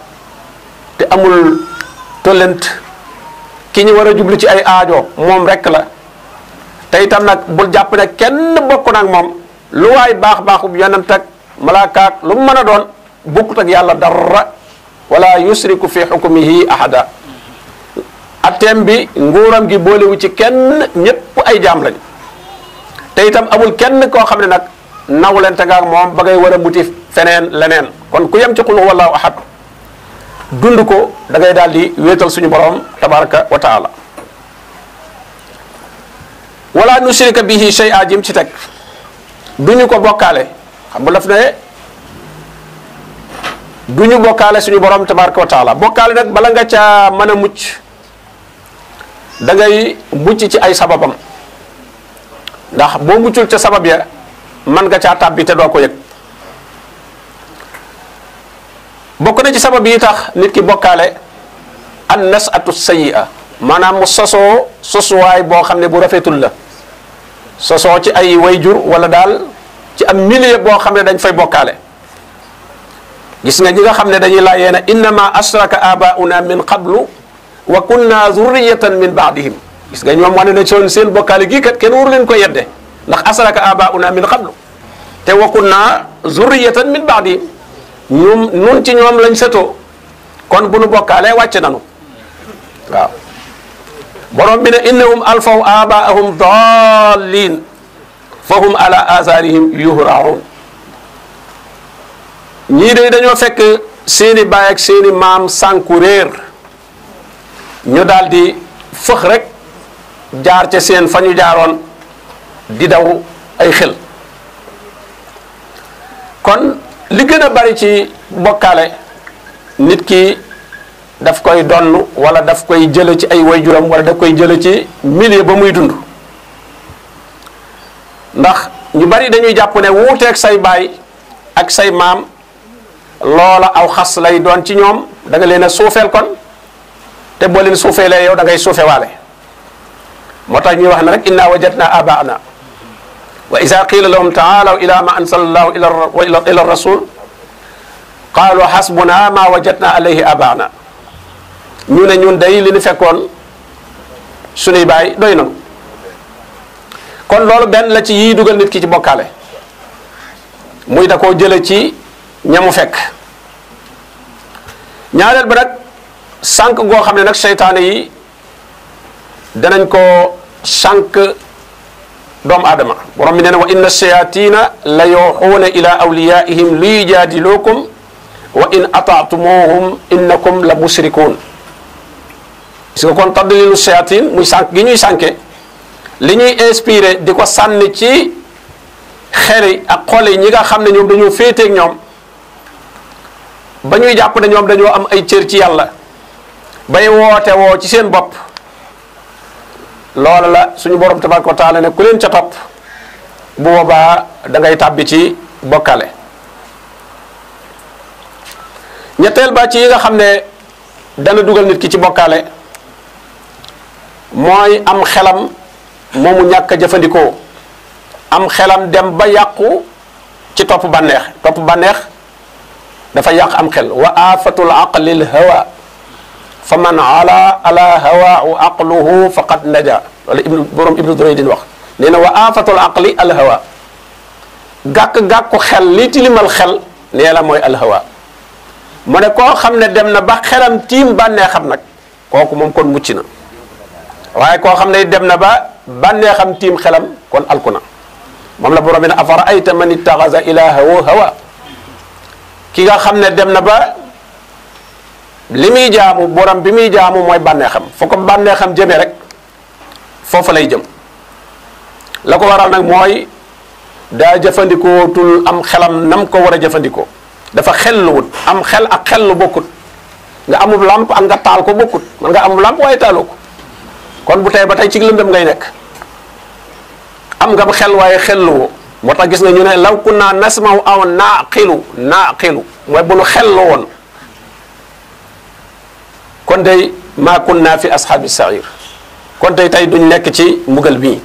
te amul tollent ki ñu war a jublu ci ay aajo moom rek la te itam nag bul jàpp ne kenn bokk nag moom lu waay baax baaxub yonent ak malaakaak lu mu mën a doon bukkut ak yàlla dara wala yusriku fi hukmihi ahada atteem bi nguuram gi boolewu ci kenn ñëpp ay jaam lañ te itam amul kenn koo xam ne nag nawlente nga ak moom ba ngay war a muti feneen leneen kon ku yem ci qul huwallahu ahad dund ko da ngay daal di wéetal suñu borom tabaraka wa taala wala nushrika bihi shay'a jim ci teg duñu ko bokkaale xam nga daf ne duñu bokkaale suñu borom tabaraka wa taala bokkaale nag bala nga caa mën a mucc da ngay mucc ci ay sababam ndax boo muccul ca sabab ya mën nga caa tàbbi te doo ko yëg bokk na ci sabab yi tax nit ki bokkaale an nasatu sayyi'a maanaam mu sosoo sosuwaay boo xam ne bu rafetul la sosoo ci ay wayjur wala daal ci am milieu boo xam ne dañ fay bokkaale gis nga ñi nga xam ne dañuy laajee ne innama ashraka abauna min qablu wa kunna zurriyatan min baadihim gis nga ñoom wane ne seen bokkaale gii kat kenn waru leen ko yedde ndax ashraka abauna min qablu te wa kunna zurriyatan min baadihim nun ci ñoom lañ setoo kon bu nu bokkaalee wàcc nanu waaw borom bi ne innahum alfaw abaahum dallin fa hum ala atharihim yuhraun ñii de dañoo fekk seeni baay ak seeni maam sànku réer ñu daal di fëx rek jaar ca seen fa ñu jaaroon di daw ay xel kon li gën a bari ci bokkaale nit ki daf koy donn wala daf koy jële ci ay waajuram wala daf koy jële ci milieu ba muy dund ndax ñu bari dañuy jàpp ne wuuteeg say baay ak say maam loola aw xas lay doon ci ñoom da nga leen a suufeel kon te boo leen suufeelee yow da ngay suufewaale moo tax ñuy wax ne rek inna wajadna abaana wa ida qila lahum taalaw ila ma ansala allahu ila rasul qaalu xasbuna ma wajadna alayhi abaana ñu ne ñun day li ñu fekkoon sunuy baay doy nanu kon loolu benn la ci yii dugal nit ki ci bokkaale muy da koo jële ci ñamu fekk ñaareel ba nag sànq goo xam ne nag seytaane yi danañ ko sànq doomu aadama borom bi nee na wa inna shayatina la yuuxuuna ila awliyaihim li yujaadilukum wa in ataatumuhum innakum la mushrikuun gis nga kon tadlilu shayatin muy sànq gi ñuy sànke li ñuy inspiré di ko sànni ci xeli ak xol yi ñi nga xam ne ñoom dañoo féeteeg ñoom ba ñuy jàpp ne ñoom dañoo am ay cër ci yàlla bay woote woo ci seen bopp loola la suñu borom tabaraka wa taala ne ku leen ca topp bu boobaa da ngay tàbbi ci bokkale ñetteel ba ci yi nga xam ne dana dugal nit ki ci bokkaale mooy am xelam moomu ñàkk a jëfandikoo am xelam dem ba yàqu ci topp bànneex dafa yàq am xel wa afatul aqlil hawa fa man ala hawaahu aqluhu faqad naja wala borom ibnu Duraydin wax nee na wa afatul aqli al hawa gàkk-gàkku xel li tilimal xel nee la mooy al hawa mu ne koo xam ne dem na ba xelam tiim bànneexam nag kooku moom kon mucc na waaye koo xam ne dem na ba bànneexam tiim xelam kon alku na moom la borom bi ne afara ayta man ittaxasa ilahahu hawa ki nga xam ne dem na ba li muy jaamu borom bi muy jaamu mooy bànneexam foo ko bànneexam jëmee rek foofu lay jëm la ko waral nag mooy daa jëfandikootul am xelam nam ko war a jëfandikoo dafa xelluwut am xel ak xellu bokkut nga amul lamp ak nga taal ko bokkut man nga amul lamp waaye taaloo ko kon bu tey ba tey ci lëndëm ngay nekk am nga xel waaye xelluwoo moo tax gis nga ñu ne law kunna nasma'u aw naaqilu mooy bu nu xellu woon kon day maa kunna fi ashaabi sair kon tey duñ nekk ci mbugal bii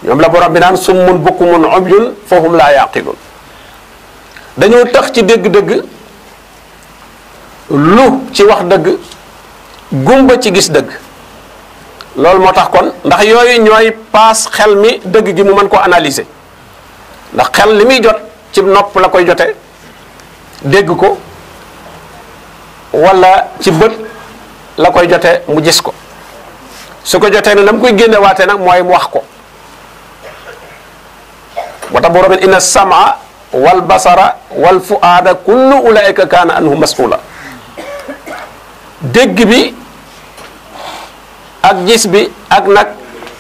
ñoom la borom bi naan summun bukmun umyun fahum laa yaqilun dañoo tax ci dégg-dëgg lu ci wax dëgg gumba ci gis dëgg loolu moo tax kon ndax yooyu ñooy paas xel mi dëgg gi mu mën ko analyser ndax xel li muy jot ci nopp la koy jote dégg ko wala ci bët la koy jote mu gis ko su ko jotee ne na mu koy génne waatee nag mooy mu wax ko moo tax borom inna sama wal basara wal fuaada kullu ulaika kaana anhu mas'ula dégg bi ak gis bi ak nag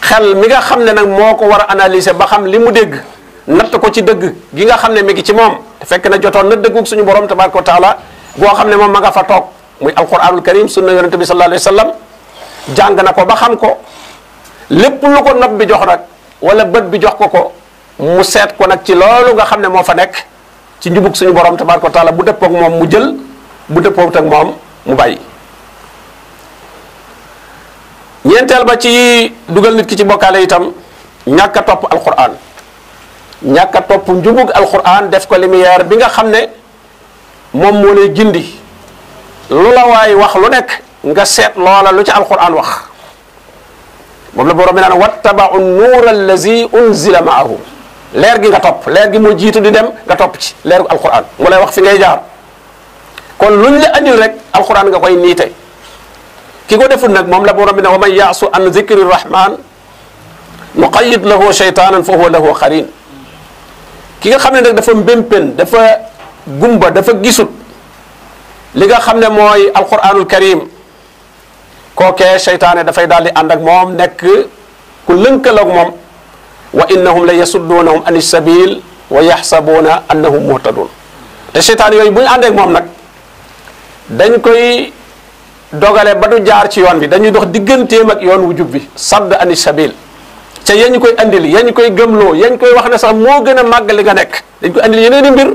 xel mi nga xam ne nag moo ko war a analyser ba xam li mu dégg natt ko ci dëgg gi nga xam ne mi ngi ci moom fekk na jotoon na dëggug suñu borom tabaraka wa taala goo xam ne moom ma nga fa toog muy alquranul karim sunna yonente bi sallallahu alayhi wa sallam jàng na ko ba xam ko lépp lu ko nopp bi jox nag wala bët bi jox ko mu seet ko nag ci loolu nga xam ne moo fa nekk ci njubug suñu borom tabaraka wa taala bu dëppoog moom mu jël bu dëppoog ak moom mu bàyyi. ñeenteel ba ci dugal nit ki ci bokkaale itam ñàkk a topp alquran ñàkk a topp njubug alquran def ko lumière bi nga xam ne moom moo lay gindi lu la waay wax lu nekk nga seet loola lu ci alquran wax moom la borom bi naan wattabau nuur allazi unzila maahu leer gi nga topp leer gi moo jiitu di dem nga topp ci leeru alquran mu lay wax fi ngay jaar kon luñ la andil rek alquran nga koy niite ki ko deful nag moom la borom bi ne wa man yaasu an zikri rahman nuqayyid lahu shaytanan fa huwa lahu qarin ki nga xam ne nag dafa mbémpen dafa gumba dafa gisut li nga xam ne mooy alquranul karim kookee seytaane dafay daal di ànd ak moom nekk ku lënkaloog moom wa innahum la yasudduunahum an sabil wa yaxsabuuna annahum muhtadun te seytaane yooyu bu ñu àndeek moom nag dañ koy dogale ba du jaar ci yoon bi dañuy dox digganteem ak yoon wu jub bi sadd an sabil ca yañ koy andil yañ koy gëmloo yañ koy wax ne sax moo gën a màgg li nga nekk dañ koy andil yeneen i mbir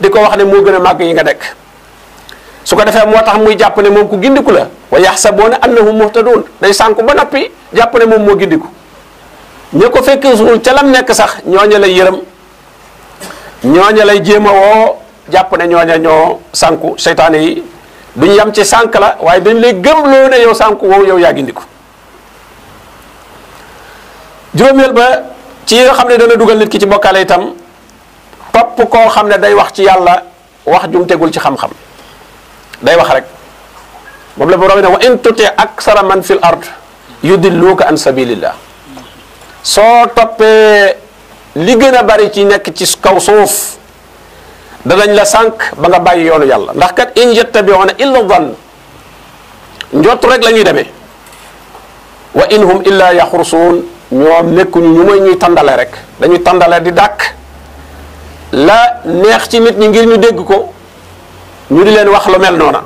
di ko wax ne moo gën a màgg yi nga nekk su ko defee moo tax muy jàpp ne moom ku gindiku la wa yaxsabuuna annahum muhtadun day sànku ba noppi jàpp ne moom moo gindiku ña ko fekk suul ca lam nekk sax ñooña lay yërëm ñooña lay jéem a woo jàpp ne ñooña ñoo sànku seytaane yi duñ yam ci sànk la waaye dañ lay gëmloo ne yow sànku woowu yow yaa gindiku juróomeel ba ci yi nga xam ne dana dugal nit ki ci bokkaale itam topp koo xam ne day wax ci yàlla wax jum tegul ci xam-xam day wax rek moom la borom ne wa in tuti aksara man fil ard yudilluka an sabilillah soo toppee li gën a bari ci nekk ci kaw suuf danañ la sànq ba nga bàyyi yoonu yàlla ndax kat in yattabi'una illa dhann njott rek la ñuy demee wa in hum illa yaxrusuun ñoom nekkuñu ñu mooy ñuy tàndale rek dañuy tàndale di dàkk la neex ci nit ñi ngir ñu dégg ko ñu di leen wax lu mel noona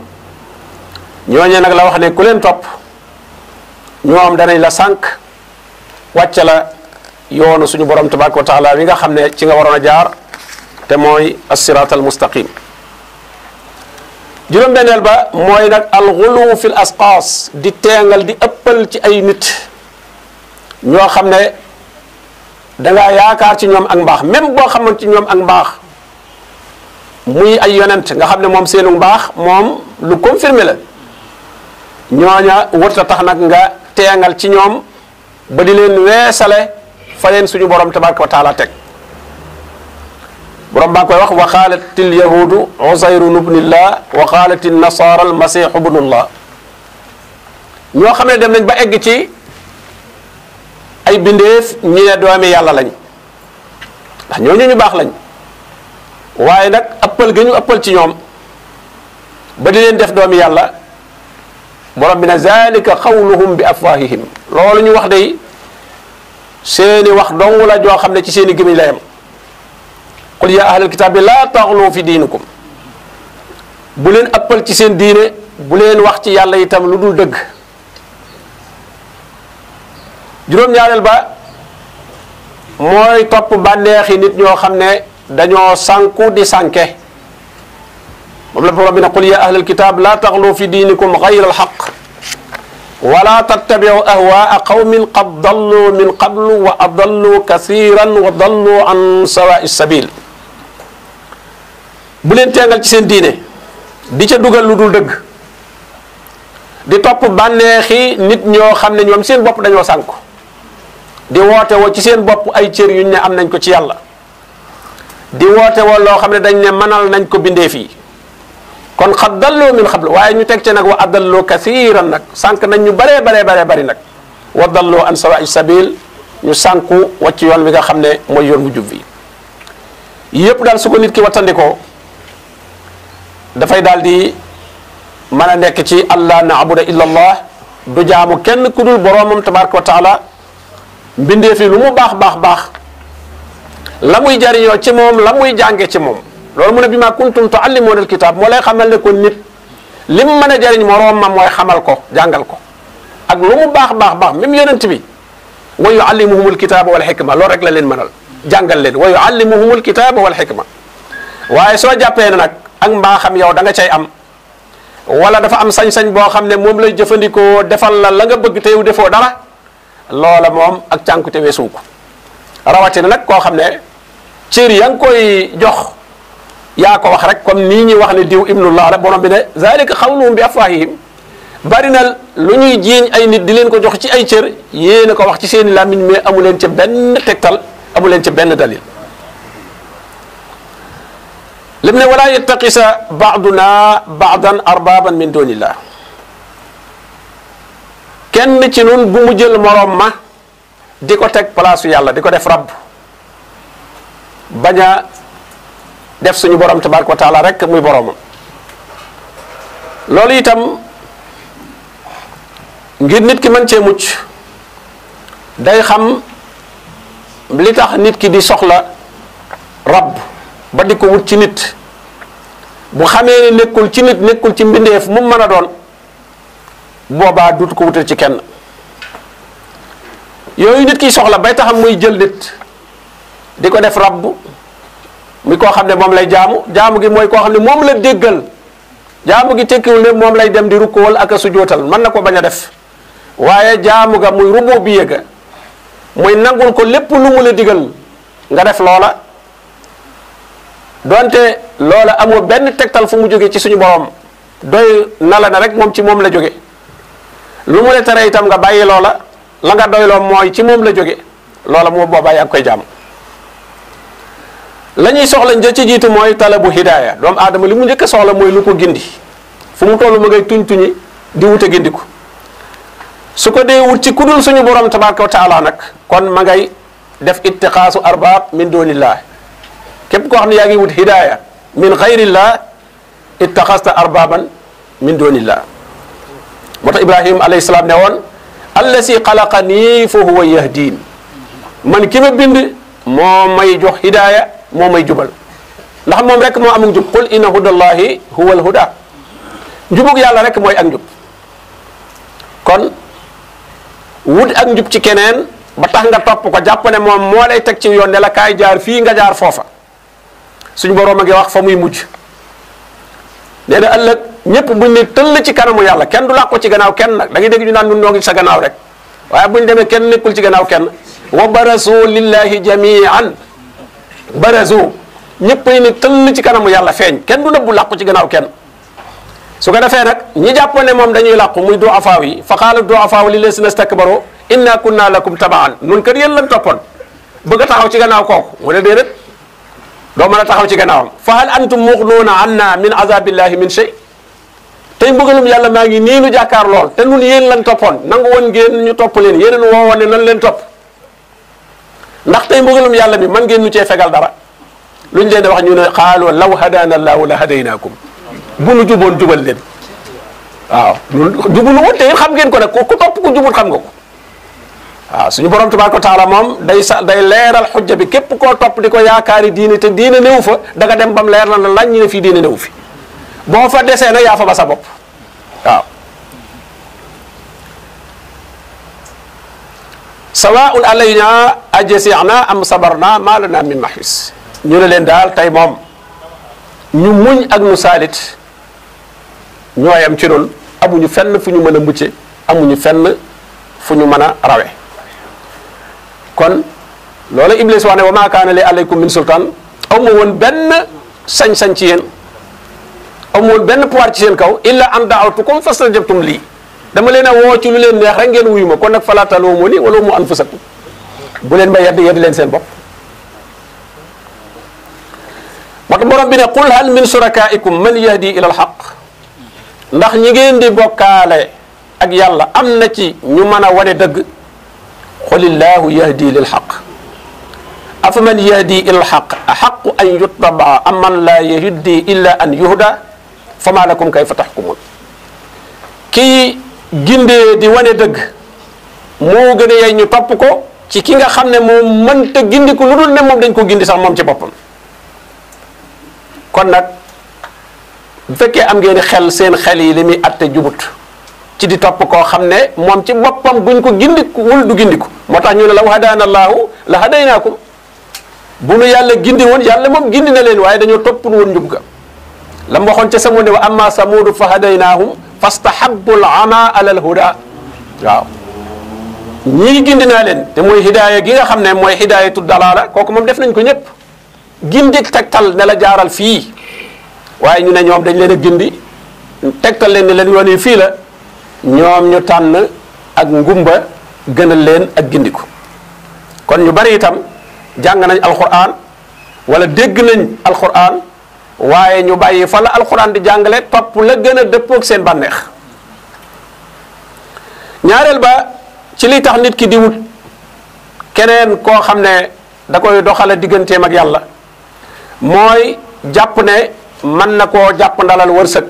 ñooñee nag la wax ne ku leen topp ñoom danañ la sànq wàcce la yoonu suñu borom tabaraka wa taala wi nga xam ne ci nga waroon a jaar te mooy as-siraat al-mustaqim juróom-benneel ba mooy nag al-ghuluw fil asqaas di teengal di ëppal ci ay nit ñoo xam ne dangaa yaakaar ci ñoom ak mbaax même boo xamoon ci ñoom ak mbaax muy ay yonent nga xam ne moom seenu mbaax moom lu confirmé la ñooña wërta tax nag nga teengal ci ñoom ba di leen weesale fa leen suñu borom tabaraka wa taala teg borom baa koy wax wa qaalatil yahudu uzayrun ibnullah wa qaalatil nasara al masihu ibnullah ñoo xam ne dem nañ ba egg ci ay bindeef ñi ne doomi yàlla lañ ndax ñooñu ñu baax lañ waaye nag ëppal ga ñu ëppal ci ñoom ba di leen def doomi yàlla borom bi ne zalika qawluhum bi afwahihim loolu ñu wax day seeni wax dong la joo xam ne ci seeni gémmiñ la yem qul ya ahlal kitaabi laa taxlu fi diinikum bu leen ëppal ci seen diine bu leen wax ci yàlla itam lu dul dëgg juróom-ñaareel ba mooy topp bànneexi nit ñoo xam ne dañoo sànku di sànke moom la borom bi ne qul ya ahlal kitaab laa taxlu fi diinikum gayra alxaq wala tattabiu ahwaa qawmin qad dallu min qablu wa adallu kathiran wa dallu an sawaai sabil bu leen teengal ci seen diine di ca dugal lu dul dëgg di topp bànneexi nit ñoo xam ne ñoom seen bopp dañoo sànku di woote woo ci seen bopp ay cër yuñ ne am nañ ko ci yàlla di woote woon loo xam ne dañ ne mënal nañ ko bindee fii kon xad dalloo min xabl waaye ñu teg ci nag wa adalloo kathiran nag sànq nañ ñu baree bari nag wa dalloo an sawa'i sabil ñu sànku wàcc yoon wi nga xam ne mooy yoon bu jub bi yëpp daal su ko nit ki wattandikoo dafay daal di mën a nekk ci allah naabuda illa allah du jaamu kenn ku dul boroomam tabaraka wa taala mbindee fi lu mu baax la muy jariñoo ci moom la muy jànge ci moom loolu mu ne bi ma kuntum tuallimuuna alkitab moo lay xamal ne kon nit lim mën a jariñ moroomam mooy xamal ko jàngal ko ak lu mu baax même yonent bi wa yuallimuhum alkitaba wal hikma loolu rek la leen mënal jàngal leen wa yuallimuhum alkitaba wal hikma waaye soo jàppee ne nag ak mbaaxam yow da nga cay am wala dafa am sañ-sañ boo xam ne moom lay jëfandikoo defal la nga bëgg te yow defoo dara loola moom ak cànkute weesu ko rawatina nag koo xam ne cër ya nga koy jox yaa ko wax rek comme nii ñuy wax ne diw ibnullah la borom bi ne zalika xawluhum bi afwahihim bari na lu ñuy jiiñ ay nit di leen ko jox ci ay cër yéen a ko wax ci seeni làmmiñ mais amu leen ca benn tegtal amu leen ca benn dalil lim ne wala yattaqisa baaduna baadan arbaban min dunillah kenn ci nun bu mu jël moroom ma di ko teg place yàlla di ko def rabb bañ a def suñu borom tabaraka wa taala rek muy boromam loolu itam ngir nit ki mën cee mucc day xam li tax nit ki di soxla rabb ba di ko wut ci nit bu xamee ne nekkul ci nit nekkul ci mbindeef mu mën a doon boobaa dut ko wutal ci kenn yooyu nit ki soxla bay taxam muy jël nit di ko def rabb muy koo xam ne moom lay jaamu gi mooy koo xam ne moom la déggal jaamu gi tekkiwul ne moom lay dem di rukkowal ak a sujootal mën na ko bañ a def waaye jaamu ga muy rubo bi yëga muy nangul ko lépp lu mu la digal nga def loola donte loola amoo benn tegtal fu mu jóge ci suñu borom doy na la ne rek moom ci moom la jóge lu mu la tere itam nga bàyyi loola la nga doyloo mooy ci moom la jóge loola moo boobaa yaa ngi koy jaam la ñuy soxla njëkk ci jiitu mooy talabu hidaaya doomu aadama li mu njëkk a soxla mooy lu ko gindi fu mu toll ma ngay tuñ-tuñi di wute gindiku su ko dee wut ci kudul suñu borom tabaraka wa taala nag kon ma ngay def ittiqaasu arbaab min dunillah képp koo xam ne yaa ngi wut hidaaya min xayrillah ittaxasta arbaaban min dunillah moo tax Ibrahim alayhi salaam ne woon allasi xalaqanii fa huwa yahdiin man ki ma bind moo may jox hidaaya moo may jubal ndax moom rek moo amul jub qul inna hudallahi huwa alhuda njubug yàlla rek mooy ak njub kon wut ak njub ci keneen ba tax nga topp ko jàpp ne moom moo lay teg ci yoon ne la kaay jaar fii nga jaar foofa suñu boroom a ngi wax fa muy mujj nee na ëllëg ñëpp buñ ne tëll ci kanamu yàlla kenn du làqu ci gannaaw kenn nag da ngay dégg ñu naan ñun ñoo ngi sa gannaaw rek waaye buñ demee kenn nekkul ci gannaaw kenn wa barazu lillahi jamian barazu ñëpp ne tëll ci kanamu yàlla feeñ kenn du nëbbu làqu ci gannaaw kenn su ko defee nag ñi jàpp ne moom dañuy làqu muy du'afaa yi fa qaala du'afaa lillazina istakbaru inna kunna lakum tabaan nun kër yéen lañ toppoon bëgg a taxaw ci gannaaw kooku mu ne déedéet doo mën a taxaw ci gannaawam fa hal antum mughnuuna anna min azabillahi min shay tey mbëggalum yàlla maa ngi nii nu jàkkaar lool te nun yéen lañ toppoon nangu woon ngeen ñu topp leen yéen nu woowoon ne nan leen topp ndax tey mbëggalum yàlla mi man ngeen ñu cee fegal dara luñ leen di wax ñu ne xaaloo law hadaana allahu la hadaynaakum bu nu juboon jubal leen waaw ñun jubunu woon te xam ngeen ko nag ku topp ku jubut xam nga ko waaw suñu borom tabaaraka wa taala moom day leeral xujja bi képp koo topp di ko yaakaari diine te diine néew fa da nga dem bam leer na la lañ ñu ne fii diine néew fi boo fa desee nag yaa fa ba sa bopp waaw sawaun alayna ajzina am sabarna ma lana min mahis ñu ne leen daal tey moom ñu muñ ak nu saalit ñooyam ci noonu amuñu fenn fu ñu mën a mucce amuñu fenn fu ñu mën a rawe kon loolu Iblis wax ne wa maa kaana li alaykum min sultaan aw ma woon benn sañ-sañ ci yéen aw ma woon benn pouvoir ci seen kaw illa an daawtukum fastajabtum lii dama leen a woo ci lu leen neex rek ngeen wuyu ma kon nag falaa taluumuunii wa luumuu anfusakum bu leen ma yedd leen seen bopp moo tax borom bi ne qul hal min surakaikum man yahdi ila alxaq ndax ñi ngeen di bokkaale ak yàlla am na ci ñu mën a wane dëgg qulillahu yahdi lil xaq afa man yahdi ila alxaq axaqu an yuttabaa am man laa yahdi illa an yuhda fama lakum kayfa taxkumun kii gindee di wane dëgg moo gën a yey ñu topp ko ci ki nga xam ne moom mënta gindiku lu dul ne moom dañ ko gindi sax moom ci boppam kon nag bu fekkee am ngeen xel seen xel yi li muy atte jubut ci di topp koo xam ne moom ci boppam buñ ko gindikuwul du gindiku moo tax ñu ne law hadaana allahu la hadaynaakum bu nu yàlla gindi woon yàlla moom gindi na leen waaye dañoo toppul woon njub ga la mu waxoon ca Samuud wa amma samuudu fa hadaynaahum fastahabbu al-ama ala al-huda waaw ñii gindi naa leen te mooy hidaaya gi nga xam ne mooy hidaayatu dalaala kooku moom def nañ ko ñëpp gindi tegtal ne la jaaral fii waaye ñu ne ñoom dañ leen a gindi tegtal leen ne leen yoon yi fii la ñoom ñu tànn ak ngumba gënal leen ak gindiku kon ñu bari itam jàng nañ alquran wala dégg nañ alquran waaye ñu bàyyi fa la alquran di jàngale topp la gën a dëppoog seen bànneex ñaareel ba ci li tax nit ki di wut keneen koo xam ne da koy doxale digganteem ak yàlla mooy jàpp ne mën na koo jàpp ndalal wërsëg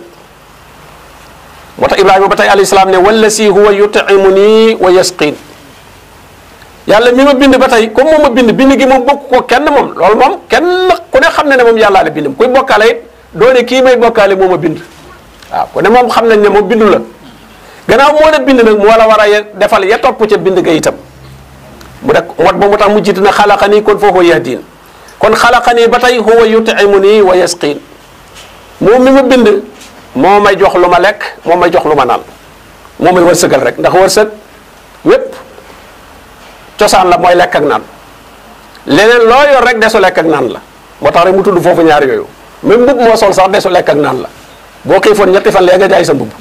moo tax Ibrahima ba tey alayhi salaam ne wallasi huwa yut'imuni wa yasqin yàlla mi ma bind ba tey comme moom ma bind gi moom bokk ko kenn moom loolu moom kenn ku ne xam ne moom yàllaa la bind kuy bokkaale it doone kii may bokkaale moo ma bind waaw ku ne moom xam nañ ne moom bindu la gannaaw moo la bind nag moo la war a defal ya topp ca bind ga itam mu def mot ba mu tax mu jiitu ne xalaqani kon foofu yahdin kon xalaqani ba tey huwa yut'imuni wa yasqin moom mi ma bind moo may jox lu ma lekk moo may jox lu ma naan moo may wërsëgal rek ndax wërsëg wépp cosaan la mooy lekk ak naan leneen loo yor rek desu lekk ak naan la moo tax rek mu tudd foofu ñaar yooyu même mbubb moo sol sax desu lekk ak naan la boo xiifoon ñetti fan léegi nga jaay sa mbubb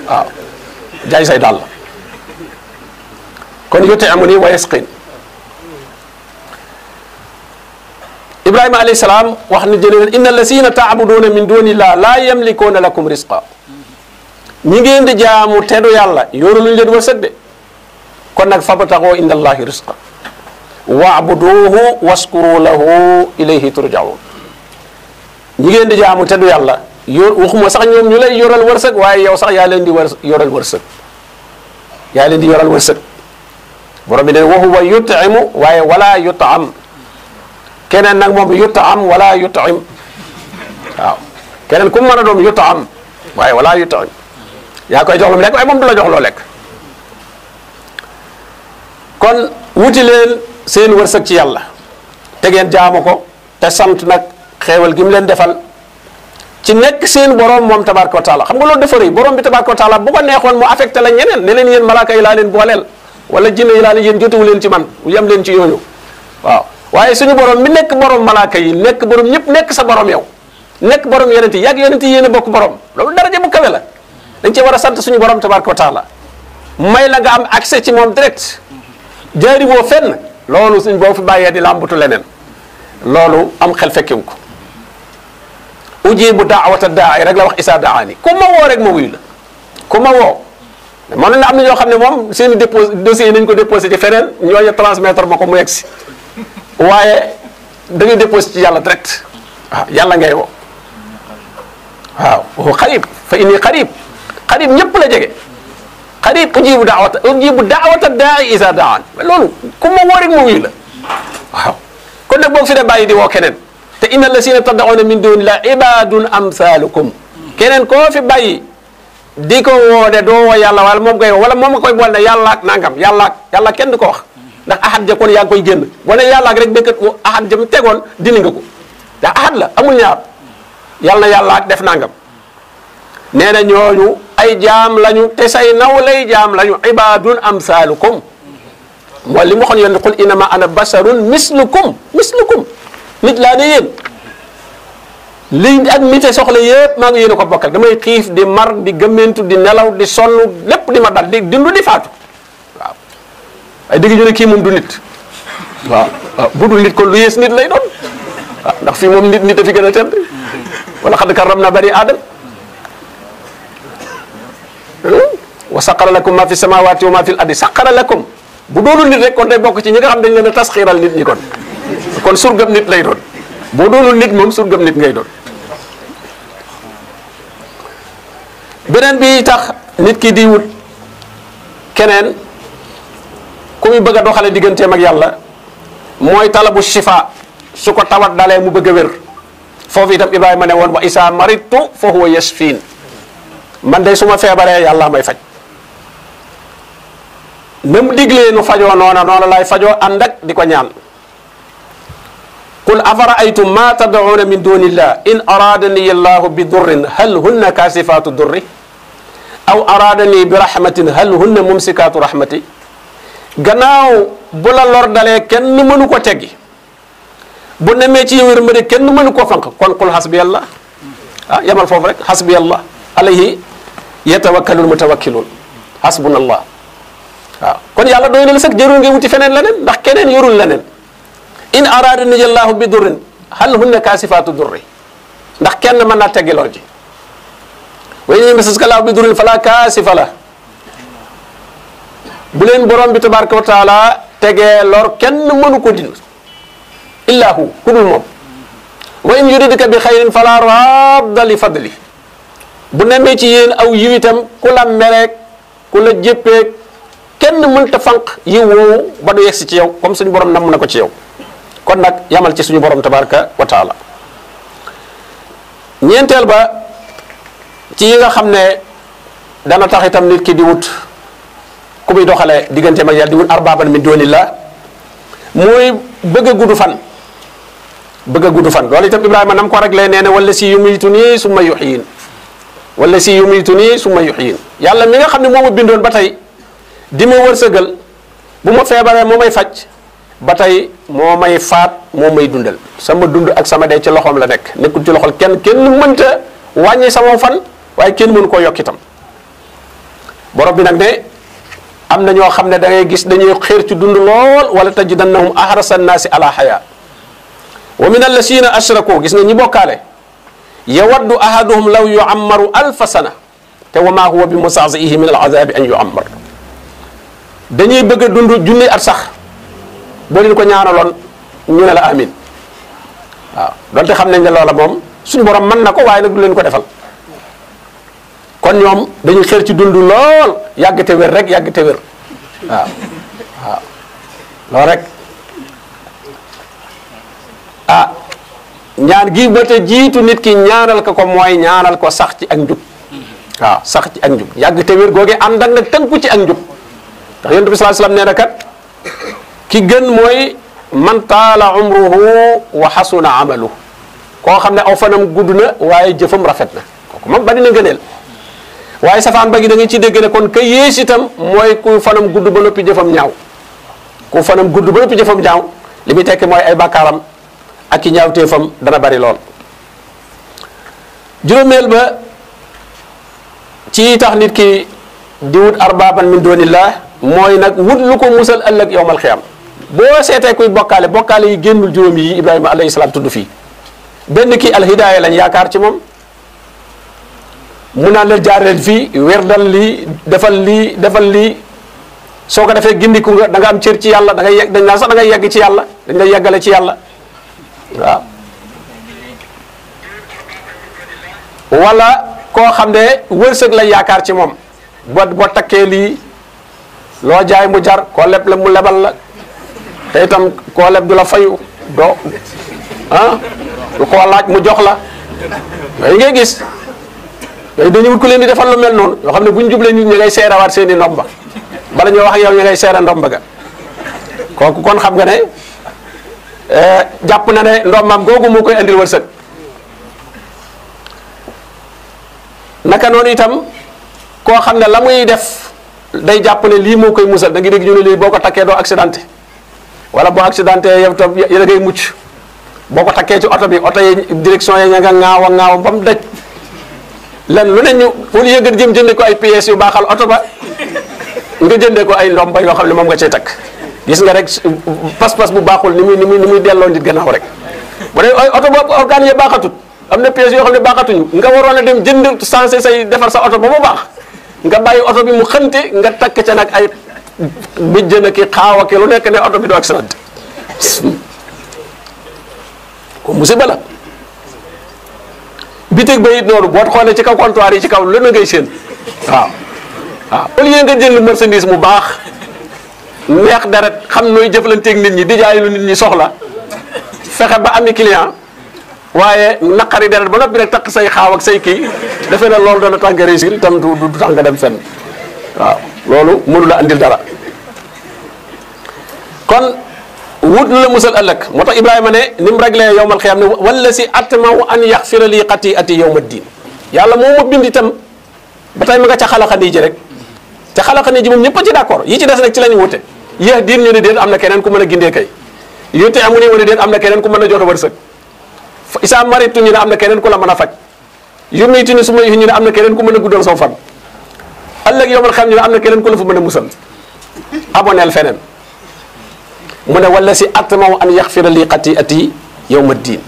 waaw jaay say dàll kon yut'imuni wa yasqin Ibrahima alayhi salaam wax ni jëlee inna allazina ta'buduna min dunillah la yamlikuna lakum rizqa ñi ngeen di jaamu teddu yàlla yoru luñu leen wërsëg de kon nag fabtaghuu inda allahi rizqa wa'buduhu waskuru lahu ilayhi turja'un ñi ngeen di jaamu teddu yàlla waxuma sax ñoom ñu lay yoral wërsëg waaye yow sax yaa leen di yoral wërsëg yaa leen di yoral wërsëg borom bi ne wa huwa yut'imu waaye wala yut'am keneen nag moom yut'am wala yut'im waaw keneen ku mu mën a doon yut'am waaye wala yut'im yaa koy jox lu mu lekk waaye moom du la jox loo lekk kon wuti leen seen wërsëg ci yàlla te ngeen jaamu ko te sant nag xéewal gi mu leen defal ci nekk seen borom moom tabaraka wa taala xam nga loolu dafa rëy borom bi tabaraka wa taala bu ko neexoon mu affecté la ñeneen ne leen yéen malaaka yi laa leen booleel wala jinne yi laa leen yéen jotewu leen ci man yem leen ci yooyu waaw waaye suñu borom mi nekk borom malaaka yi nekk borom ñëpp nekk sa borom yow nekk borom yonent yi yàgg yonent yi yéen a bokk borom loolu daraja bu kawe la dañ cee war a sant suñu borom tabaraka wa taala may la nga am accès ci moom direct jaari boo fenn loolu suñ boo fi bàyyee di làmbutu leneen loolu am xel fekkewu ko ujibu daawata daai rek la wax isa daani ku ma woo rek ma wuyu la ku ma woo man na am na ñoo xam ne moom seen i dossiers yi nañ ko déposé ci feneen ñooñu transmettre ma ko mu yegg si waaye da ngay déposé ci yàlla direct waaw yàlla ngay woo waaw xarib fa inni xarib ñëpp la jege xarib ujibu daawata daai isa daan loolu ku ma woo rek ma wuyu la waaw kon nag boog fi de bàyyi di woo keneen te inna allazina tad'una min dunillahi ibadun amsalukum keneen koo fi bàyyi di ko woo de doo woo yàlla wala moom koy wala moom nga koy boole ne yàlla ak nangam yàlla kenn du ko wax ndax ahad ja kon yaa ngi koy génn boo ne yàlla ak rek béykat ahad jëm tegoon dindi nga ko ndax ahad la amul ñaar yàlla ak def nangam nee na ñooñu ay jaam lañu te say naw lay jaam lañu ibadun amsalukum mooy li mu waxoon yoon qul innama ana basharun mislukum nit laa ne yéen li ak nite soxla yëpp maa ngi yéen a ko bokkal damay xiif di mar di gëmmentu di nelaw di sonn lépp di ma dal di dundu di faatu waaw ay dégg ñu ne kii moom du nit waaw bu dul nit kon lu yées nit lay doon waaw ndax fii moom nit a fi gën a tedd wala xad karramna bani aadam wa saqara lakum ma fi samawati wa ma fi l ardi saqara lakum bu doonul nit rek kon day bokk ci ñi nga xam dañ leen a tasxiiral nit ñi kon surgam nit lay doon boo doonul nit moom surgam nit ngay doon. beneen bi tax nit ki di wut keneen ku muy bëgg a doxale digganteem ak yàlla mooy talabu shifa su ko tawat dalee mu bëgg a wér foofu itam Ibrahima ne woon wa isa maritu fa huwa yashfin man de su ma feebaree yàlla may faj na mu diglee nu fajoo noona laay fajoo ànd ak di ko ñaan qul afara aytum ma tad'una min dunillah in aradani allahu bi durrin hal hunna kasifatu durri aw aradani bi rahmatin hal hunna mumsikatu rahmati gannaaw bu la lor dalee kenn mënu ko teggi bu nemee ci yow yërmande kenn mënu ko fanq kon qul hasbiyallah yamal foofu rek hasbiyallah alayhi yatawakkalul mutawakkilun hasbunallah waaw kon yàlla doy na la sax jërul ngay wuti feneen leneen ndax keneen yorul leneen in aradani allahu bi durrin hal hunna kasifatu durri ndax kenn mën naa teggi lor ji wa in yamsaska llaahu bi durrin fala kaasifa lahu bu leen borom bi tabaraka wa taala tegee lor kenn mënu ko dindi illa hu ku dul moom wa in yuridka bi xayrin fala radda li fadli bu nemee ci yéen aw yiw itam ku la mereek ku la jéppeek kenn mënta fanq yiw woowu ba du yegsi ci yow comme suñu borom namm na ko ci yow kon nag yamal ci suñu borom tabaraka wa taala ñeenteel ba ci yi nga xam ne dana tax itam nit ki di wut ku muy doxale diggante mag yàlla di wut arbaaban min doonillah mooy bëgg a gudd fan loolu itam Ibrahima nam ko réglé nee na wala si yumiitu nii summa yuxyin wala si yumiitu nii summa yuxyin yàlla mi nga xam ne moo ma bindoon ba tey di ma wërsëgal bu ma feebaree moo may faj ba tey moo may faat moo may dundal sama dund ak sama dee ci loxoom la nekk nekkul ci loxol kenn mënta wàññi sama fan waaye kenn mënu koo yokk itam borom bi nag ne am na ñoo xam ne da ngay gis dañuy xeer ci dund lool wala tajidannahum ahrasa nnaasi ala xayaa wa min allasina ashraku gis nga ñi bokkaale yawaddu ahaduhum law yuammaru alfa sana te wa ma huwa bi musazihi min alazabi an yuammar dañuy bëgg a dund junni at sax boo leen ko ñaanaloon ñu ne la amin waaw donte xam nañ ne loola moom suñu borom mën na ko waaye nag du leen ko defal kon ñoom dañuy xeer ci dund lool yàgg te wér rek yàgg te wér waaw loolu rek ñaan gi ba te jiitu nit ki ñaanal ko mooy ñaanal ko sax ci ak njub waaw sax ci ak njub yàgg te wér googee ànd ak nag tënku ci ak njub ndax yonent bi sallallahu alayhi wasallam nee na kat ki gën mooy man taala umruhu wa xasuna amalu koo xam ne aw fanam gudd na waaye jëfam rafet na kooku moom bari na ngëneel waaye safaan ba gi da nga ci dégg ne kon ka yées itam mooy ku fanam gudd ba noppi jëfam ñaaw ku fanam gudd ba noppi jëfam ñaaw li muy tekki mooy ay bàkkaaram ak i ñaawteefam dana bari lool. juróomeel ba ci tax nit ki di wut arbaaban min doonillah mooy nag wut lu ko musal ëllëg yowmal xiyam boo seetee kuy bokkaale yi génnul juróom yi Ibrahima alayhi salaam tudd fii benn kii alhidaaya lañ yaakaar ci moom. mu naan la jaareel fii werdal lii defal lii soo ko defee gindiku nga da nga am cër ci yàlla da ngay yegg dañ naan sax da ngay yegg ci yàlla dañ lay yeggale ci yàlla waaw wala koo xam ne wërsëg la yaakaar ci moom boo takkee lii loo jaay mu jar koo leb la mu lebal la te itam koo leb du la fayu doo koo laaj mu jox la yooyu ngay gis yooyu dañuy wut ku leen di defal lu mel noonu yoo xam ne bu ñu jublee nit ñi ngay seerawaat seen i ndomba bala ñoo wax ak yow ñi ngay seera ndomba ga kooku kon xam nga ne jàpp na ne ndombam googu moo koy andil wërsëg naka noonu itam koo xam ne la muy def day jàpp ne lii moo koy musal da ngay dégg ñu ne lii boo ko takkee doo accidenté wala boo accidenté yow tam yéen a ngay mucc boo ko takkee ci oto bi oto yi direction yi ña nga ŋaaw a ŋaaw ba mu daj lan lu ne ñu pour yëngat jëm jënde ko ay pièces yu baaxal oto ba nga jënde ko ay ndomba yoo xam ne moom nga cay takk gis nga rek pas-pas bu baaxul ni muy delloo nit gannaaw rek bu dee oto boobu organe yi baaxatut am na pièces yoo xam ne baaxatuñu nga waroon a dem jënd sensé say defar sa oto ba mu baax nga bàyyi oto bi mu xënte nga takk ca nag ay bijjën ki xaaw ak lu nekk ne oto bi du accident ko musiba la. bitig ba it noonu boo xoolee ci kaw comptoir yi ci kaw lu na ngay seen waaw au lieu nga jënd marchandise mu baax neex deret xam nooy jëflanteeg nit ñi di jaay lu nit ñi soxla fexe ba ami client waaye naqari deret ba noppi rek takk say xaaw ak say kii defe na loolu dana tax nga réussir itam du tax nga dem fenn waaw loolu mënu la andil dara kon wut lu la musal ëllëg moo tax Ibrahima ne ni mu réglé yowmal xiyaam ne wala si atmahu an yaxfira lii xatiati yowma diin yàlla moo ma bind itam ba tey ma nga ca xalaxani ji rek te xalaxani ji moom ñëpp a ci d'accord yi ci des nag ci la ñu wute yéex diin ñu ne déet am na keneen ku mën a gindee kay yótte amu ne wane déet am na keneen ku mën a joxe wërsëg isaa maritu ñu ne am na keneen ku la mën a faj yu miiti ni su ma ñu ne am na keneen ku mën a guddal soo fan ëllëg yowmal xiyaam ñu ne am na keneen ku la fa mën a musal aboneel feneen mu ne wala si atmahu an yaxfira li xatiati yowma diin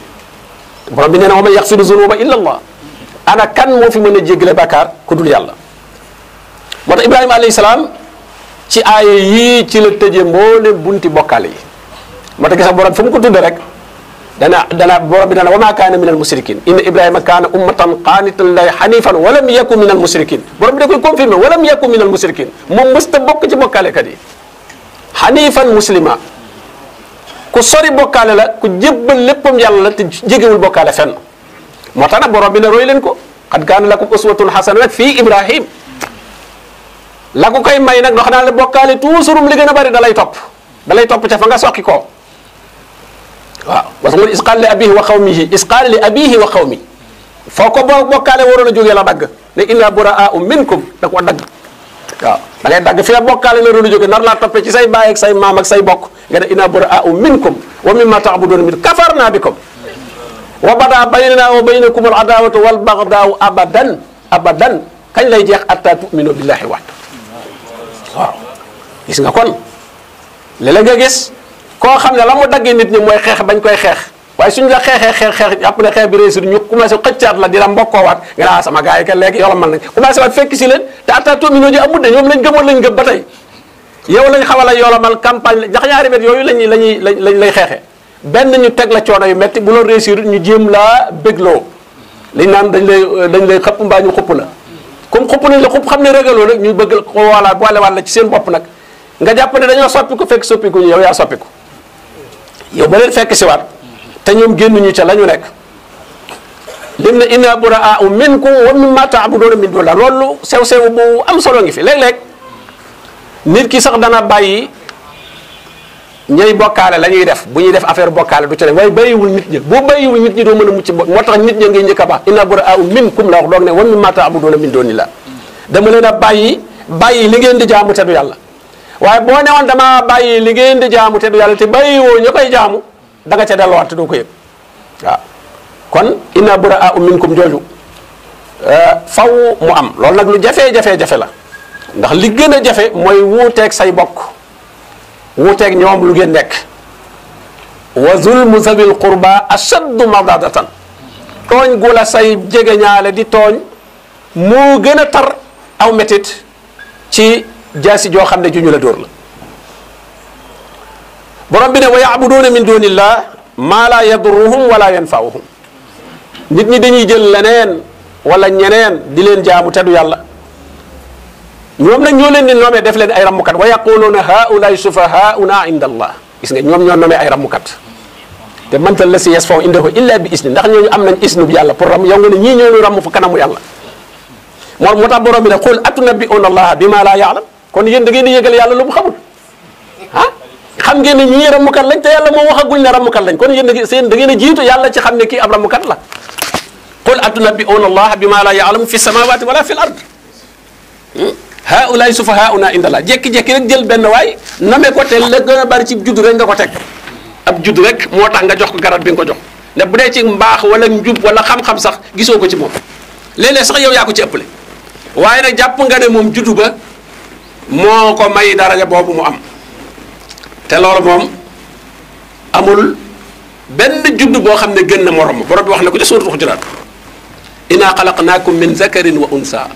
borom bi nee na wa man yaxfiru zunuba illa allah ana kan moo fi mën a jéggale bàkkaar ku dul yàlla moo tax Ibrahima alayhi salaam ci aaya yii ci la tëjee mboolem bunti bokkaale yi moo tax gis nga borom fu mu ko tudde rek dana borom bi dana wa maa kaana min al musrikin inna Ibrahima kaana ummatan qaanitan lillahi hanifan wa lam yakun min al musrikin borom bi da koy confirmer wa lam yakun min al musrikin moom mësta bokk ci bokkaalekat yi hanifan muslima ku sori bokkaale la ku jébbal léppam yàlla la te jegewul bokkaale fenn moo tax nag borom bi ne roy leen ko qad kaana lakum uswatun hasana nag fii Ibrahim la ko koy may nag ndox naa la bokkaale toujours li gën a bari da lay topp ca fa nga soqi koo waaw parce que isqaal li abihi wa xawmihi isqaal li abihi wa xawmi foo ko bokkaale waroon a jógee la dagg ne inna buraa'u minkum da ko dagg waaw da ngay dagg fi la bokkaale la doon a jógee nar laa toppee ci say baay ak say maam ak say bokk nga ne inna buraa'u minkum wa mimma ta'buduuna min kafarna bikum wa bada baynana wa baynakum al adawatu wal bagdaau abadan kañ lay jeex atta tu'minu billahi wahda waaw gis nga kon léeg-léeg nga gis koo xam ne la mu daggee nit ñi mooy xeex bañ koy xeex waaye suñ la xeexee jàpp ne xeex bi réussir ñu commencé xëccaat la di la mbokkoowaat nga naa sama gars yi ka léegi yolomal nañ commencé waat fekk si leen te atta tu'minu ji amul de ñoom lañ gëmoon lañ gëm ba tey yow lañ xawal a yolomal campagne la jax ñaari met yooyu lañ lay xeexee benn ñu teg la coono yu metti bu loolu réussir ñu jéem laa bégloo liñ naan dañ lay xëpp mbaa ñu xupp la comme xupp nañ la xupp xam ne régaloo nag ñu bëgg ko wala boolewaat la ci seen bopp nag nga jàpp ne dañoo soppiku fekk soppiku ñu yow yaa soppiku yow ba leen fekk si waat te ñoom génnuñu ca la ñu nekk lim ne inna buraa'u minkum wa mimma ta'buduuna min duunillah loolu sew-sew bu am solo ngi fi léeg-léeg nit ki sax dana bàyyi ñay bokkaale la ñuy def bu ñuy def affaire bokkaale du ca dem waaye bàyyiwul nit ñi boo bàyyiwul nit ñi doo mën a mucc moo tax nit ñi ngay njëkk a baax inna buraa'u minkum la wax doog ne wa mimma ta'buduuna min duunillah dama leen a bàyyi li ngeen di jaamu te du yàlla waaye boo ne woon damaa bàyyi li ngeen di jaamu te du yàlla te bàyyiwoo ñu koy jaamu da nga ca delluwaat te doo ko yëg waaw kon inna buraa'u minkum jooju faw mu am loolu nag lu jafe-jafe la ndax li gën a jafe mooy wuuteeg say bokk wuuteeg ñoom lu ngeen nekk wa zulmu zawil qurba ashaddu madadatan tooñ gu la say jegeñaale di tooñ moo gën a tar aw métit ci jaasi joo xam ne ju ñu la dóor la borom bi ne wa ya'buduuna min dunillah maa laa yadurruhum wala yanfa'uhum nit ñi dañuy jël leneen wala ñeneen di leen jaamu te du yàlla ñoom nag ñoo leen di nommé def leen ay rammukat wa yaquluuna haa'ulaa'i shufahaa'una inda allah gis nga ñoom ñoo nommé ay rammukat te mantal la si yasfa'u indahu illa bi isni ndax ñooñu am nañ isnu bi yàlla pour ram yow nga ne ñii ñoo ramm fa kanamu yàlla moo tax borom bi ne qul atunabbi'uuna allaha bima laa ya'lam kon yéen da ngeen di yëgal yàlla lu mu xamul ah xam ngeen ne ñii rammukat lañ te yàlla moo waxaguñ ne rammukat lañ kon yéen da ngeen a jiitu yàlla ci xam ne kii ab rammukat la qul atunabbi'uuna allaha bima laa ya'lamu fi samawati wala fi l ard haa'ulaa'i sufahaa'una inda allah jékki-jékki rek jël benn waay name ko te la gën a bari ci judd rek nga ko teg ab judd rek moo tax nga jox ko garab bi nga ko jox ne bu dee ci mbaax wala njub wala xam-xam sax gisoo ko ci moom léeg-léeg sax yow yaa ko ci ëppale waaye nag jàpp nga ne moom juddu ba moo ko may daraja boobu mu am te loolu moom amul benn judd boo xam ne gën na morom ma borom bi wax na ko ci suuratul Hujuraat inna xalaqnaakum min zakarin wa unsa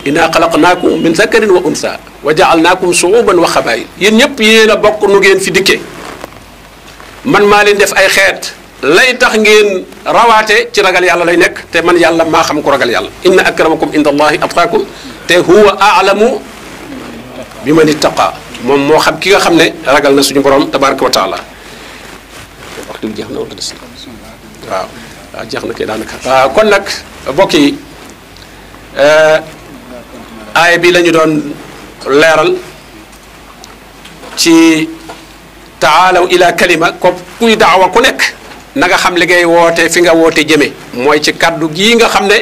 inna xalaqnaakum min zakarin wa unsa wa jaalnaakum shuuban wa xabaa'il yéen ñëpp yéen a bokk nu ngeen fi dikkee man maa leen def ay xeet lay tax ngeen rawaate ci ragal yàlla lay nekk te man yàlla maa xam ko ragal yàlla inna akramakum inda allahi atqaakum te huwa aalamu bi man ittaqa moom moo xam ki nga xam ne ragal na suñu borom tabaraka wa taala waxtu bi jeex na wala des waaw waaw jeex na kay daanaka waaw kon nag mbokk yi aaya bi la ñu doon leeral ci taalaw ila kalima ko kuy daawa ku nekk na nga xam li ngay woote fi nga woote jëme mooy ci kaddu gii nga xam ne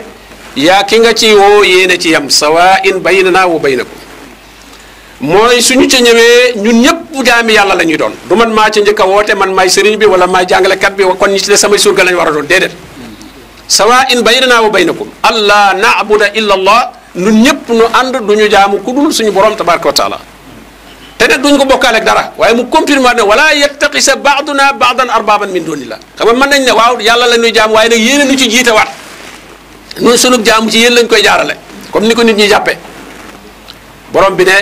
yaa ki nga ci woo yéene ci yam sawaa'in baynana wa baynakum mooy suñu ca ñëwee ñun ñëpp jaami yàlla la ñuy doon du man maa ci njëkk a woote man maay sëriñ bi wala maay jàngalekat bi kon ñi ci des samay surga lañu war a doon déedéet sawaa'in baynana wa baynakum allah na'buda illa allah ñun ñëpp nu ànd du ñu jaamu ku dul suñu borom tabaraka wa taala te nag duñ ko bokkaale ak dara waaye mu confirmer ne wala yattaqisa ba'duna ba'dan arbaban min dunillah xam nga mën nañ ne waaw yàlla la ñuy jaam waaye nag yéen nu ci jiitewaat ñun sunu jaamu ci yéen lañ koy jaarale comme ni ko nit ñi jàppee borom bi ne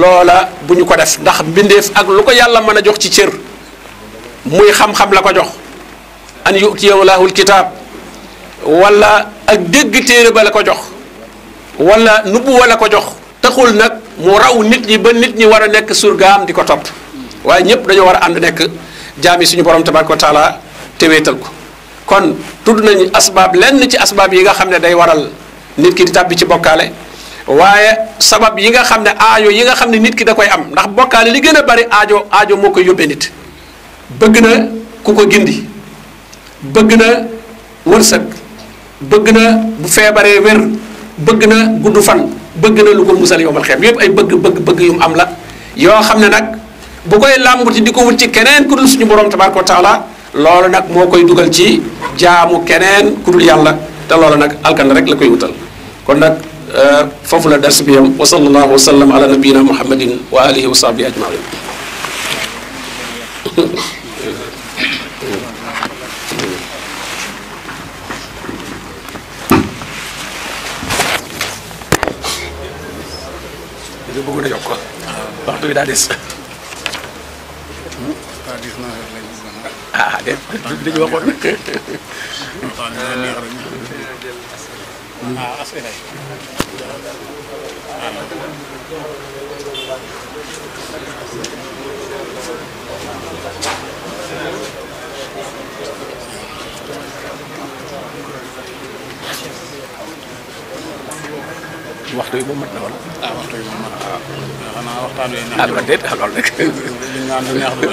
loola bu ñu ko def ndax mbindeef ak lu ko yàlla mën a jox ci cër muy xam-xam la ko jox an yu'tiyahu lahul kitaab wala ak dégg téere ba la ko jox wala nubuwa la ko jox taxul nag mu raw nit ñi ba nit ñi war a nekk surgaam di ko topp waaye ñëpp dañoo war a ànd nekk jaami suñu borom tabaraka wa taala te wéetal ko kon tudd nañu asbaab lenn ci asbaab yi nga xam ne day waral nit ki di tàbbi ci bokkaale waaye sabab yi nga xam ne aajo yi nga xam ne nit ki da koy am ndax bokkaale li gën a bari aajo moo koy yóbbee nit bëgg na ku ko gindi bëgg na wërsëg bëgg na bu feebaree wér bëgg na gudd fan bëgg na lu ko musal yowmal xeem yëpp ay bëgg yu mu am la yoo xam ne nag bu koy làmbuti di ko wut ci keneen ku dul suñu borom tabaraka wa taala loolu nag moo koy dugal ci jaamu keneen ku dul yàlla te loolu nag alkana rek la koy wutal kon nag foofu la dars bi yam wa sallallahu wa sallam ala nabiyina muhammadin wa alihi wa sahbihi ajmain bëgg na yokk ko waxtu bi daa des ah de dañu waxoon waxtu yi moom mat na wala. ah waxtu yi moom mat na waaw. xanaa waxtaan wi neex na loolu déet loolu rek. li ñu naan lu neex du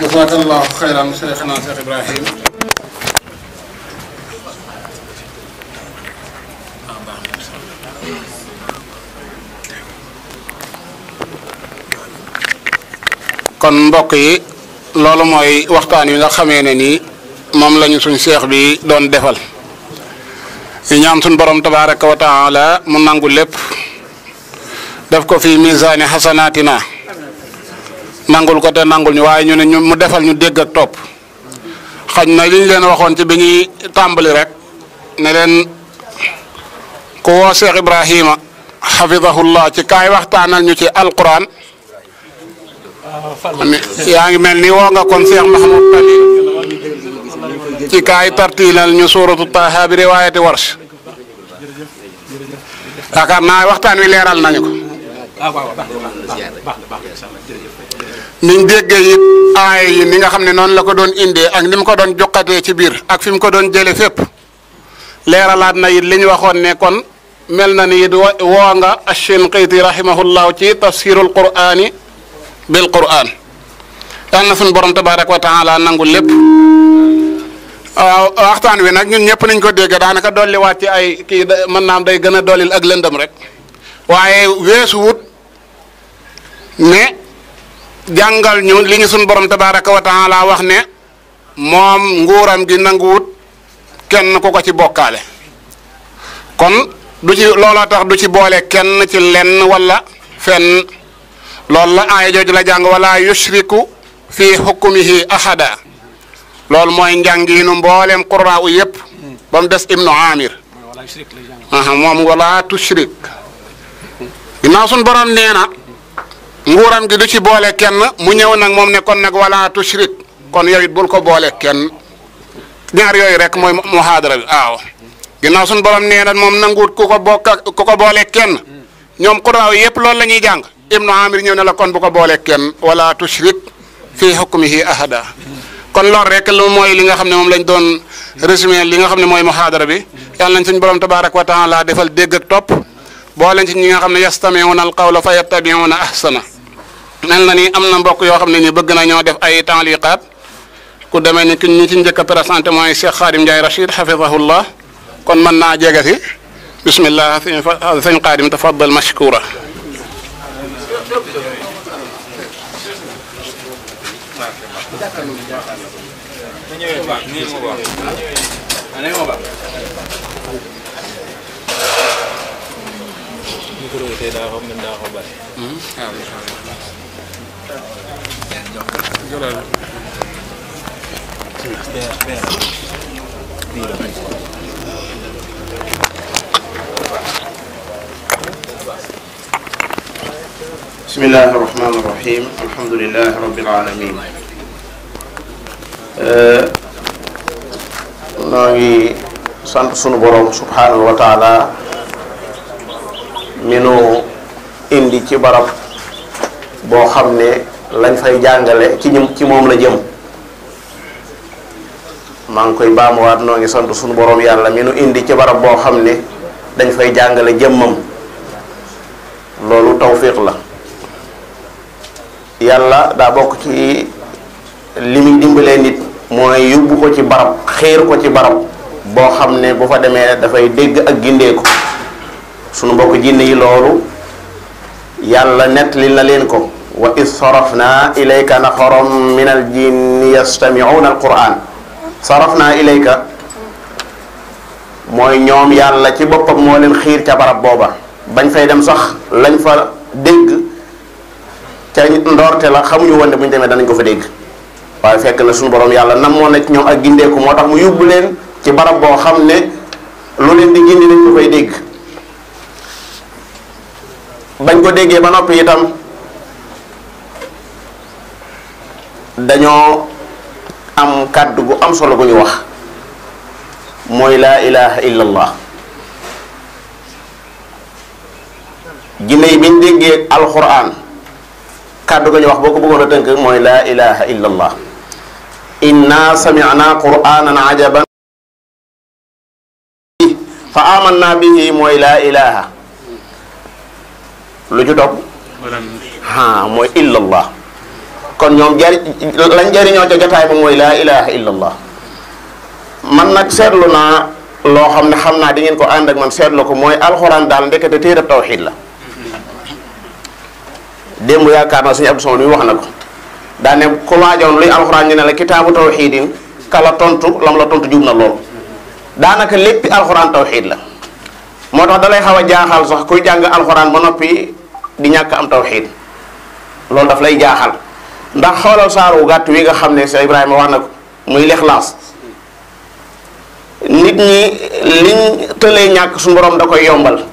jazakallahu xayran Cheikhna Cheikh Ibrahim kon mbokk yi loolu mooy waxtaan wi nga xamee ne nii moom lañu suñ seex bi doon defal ñu ñaan suñ borom tabaraka wa taala mu nangu lépp def ko fi misaani xasanaatina nangul ko te nangul ñu waaye ñu ne ñu mu defal ñu dégg ak topp xañ na li ñu leen waxoon ci bi ñuy tàmbali rek ne leen ku woo Cheikh Ibrahima xafidahullah ci kaay waxtaanal ñu ci alquran yaa ngi mel ni woo nga kon Cheikh Mahamoud Tali ci kaay tartiilal ñu suuratu Taaha bi riwaayati Warsh yaakaar naa waxtaan wi leeral nañu ko niñ déggee it aay yi ni nga xam ne noonu la ko doon indee ak ni mu ko doon jokkatee ci biir ak fi mu ko doon jële fépp leeralaat na it li ñu waxoon ne kon mel na ni it woo nga Ash-Shinqiti rahimahullahu ci tafsirul qur'ani bil Qur'an yal na suñu borom tabaaraka wa taala nangu lépp. waaw waxtaan wi nag ñun ñëpp nañ ko dégg daanaka dolliwaat ci ay kii mën naam day gën a dollil ak lëndëm rek waaye weesu wut ne jàngal ñu li ñu suñu borom tabaaraka wa taala wax ne moom nguuram gi nanguwut kenn ku ko ci bokkaale kon du ci looloo tax du ci boole kenn ci lenn wala fenn loolu la aaya jooju la jàng wala yushriku fi hukmihi ahada loolu mooy njàngiinu mboolem qurraa u yëpp ba mu des ibnu amir moom wala tushrik ginnaaw suñ borom nee na nguuram gi du ci boole kenn mu ñëw nag moom ne kon nag wala tushrik kon yow it bul ko boole kenn ñaar yooyu rek mooy muhaadara bi waaw ginnaaw suñ borom nee na moom nanguut ku ko boole kenn ñoom qurraa u yëpp loolu la ñuy jàng ibnu amir ñëw ne la kon bu ko boole kenn wala tushrik fi hukmihi ahada kon loolu rek lu mooy li nga xam ne moom lañ doon résumé li nga xam ne mooy muhaadara bi yàlla nañ suñu borom tabaaraka wa taala defal dégg ak topp boo leen ci ñi nga xam ne yastami'una al-qawla fa yattabi'una ahsana mel na ni am na mbokk yoo xam ne ni bëgg na ñoo def ay taaliqaat ku demee ni ki ñi ci njëkk a présenté mooy Cheikh Khadim Ndiaye Rachid hafizahullah kon mën naa jege si bismillah sëñ Khadim tafaddal mashkura bismillahi rahmaani rahim alhamdulillahi rabbil alamin noo ngi sant sunu borom subhanahu wa taala mi nu indi ci barab boo xam ne lañ fay jàngale ci moom la jëm maa ngi koy baamuwaat noo ngi sant sunu borom yàlla mi nu indi ci barab boo xam ne dañ fay jàngale jëmmam loolu tawfiq la yàlla daa bokk ci li muy dimbalee nit mooy yóbbu ko ci barab xéer ko ci barab boo xam ne bu fa demee dafay dégg ak gindeeku sunu mbokk jinne yi loolu yàlla nettali na leen ko wa id sarafna ilayka nafaran min al jinni yastami'una al quran sarafna ilayka mooy ñoom yàlla ci boppam moo leen xiir ca barab booba bañ fay dem sax lañ fa dégg ca ndoorte la xamuñu woon ne bu ñu demee danañ ko fa dégg waaye fekk na suñu borom yàlla nam moo nekk ñoom ak gindeeku moo tax mu yóbbu leen ci barab boo xam ne lu leen di gindi dañ ko koy dégg bañ ko déggee ba noppi itam dañoo am kàddu gu am solo gu ñu wax mooy laa ilaha illa allah jinne yi biñ déggee alquran kàddu gu ñu wax boo ko bëggoon a tënk mooy laa ilaha illa allah inna sami'na qur'anan ajaban fa amanna bihi mooy laa ilaha lu ci topp mooy illa allah kon ñoom lañ jariñoo ca jotaay ba mooy laa ilaha illa allah man nag seetlu naa loo xam ne xam naa di ngeen ko ànd ak man seetlu ko mooy alxuraan daal ndekete téereb tawxiid la démb yaakaar naa suñu Abdou Samad mi wax na ko daa ne ku laajoon luy alxuraan ñu ne la kitaabu tawxiidin kala tontu lam la tontu jub na lool daanaka léppi alxuraan tawxiid la moo tax dalay xaw a jaaxal sax kuy jàng alxuraan ba noppi di ñàkk am tawxiid loolu daf lay jaaxal ndax xoolal saaru gàtt wi nga xam ne Seex Ibrahima wax na ko muy lixlaas nit ñi liñ tëlee ñàkk suñu borom da koy yombal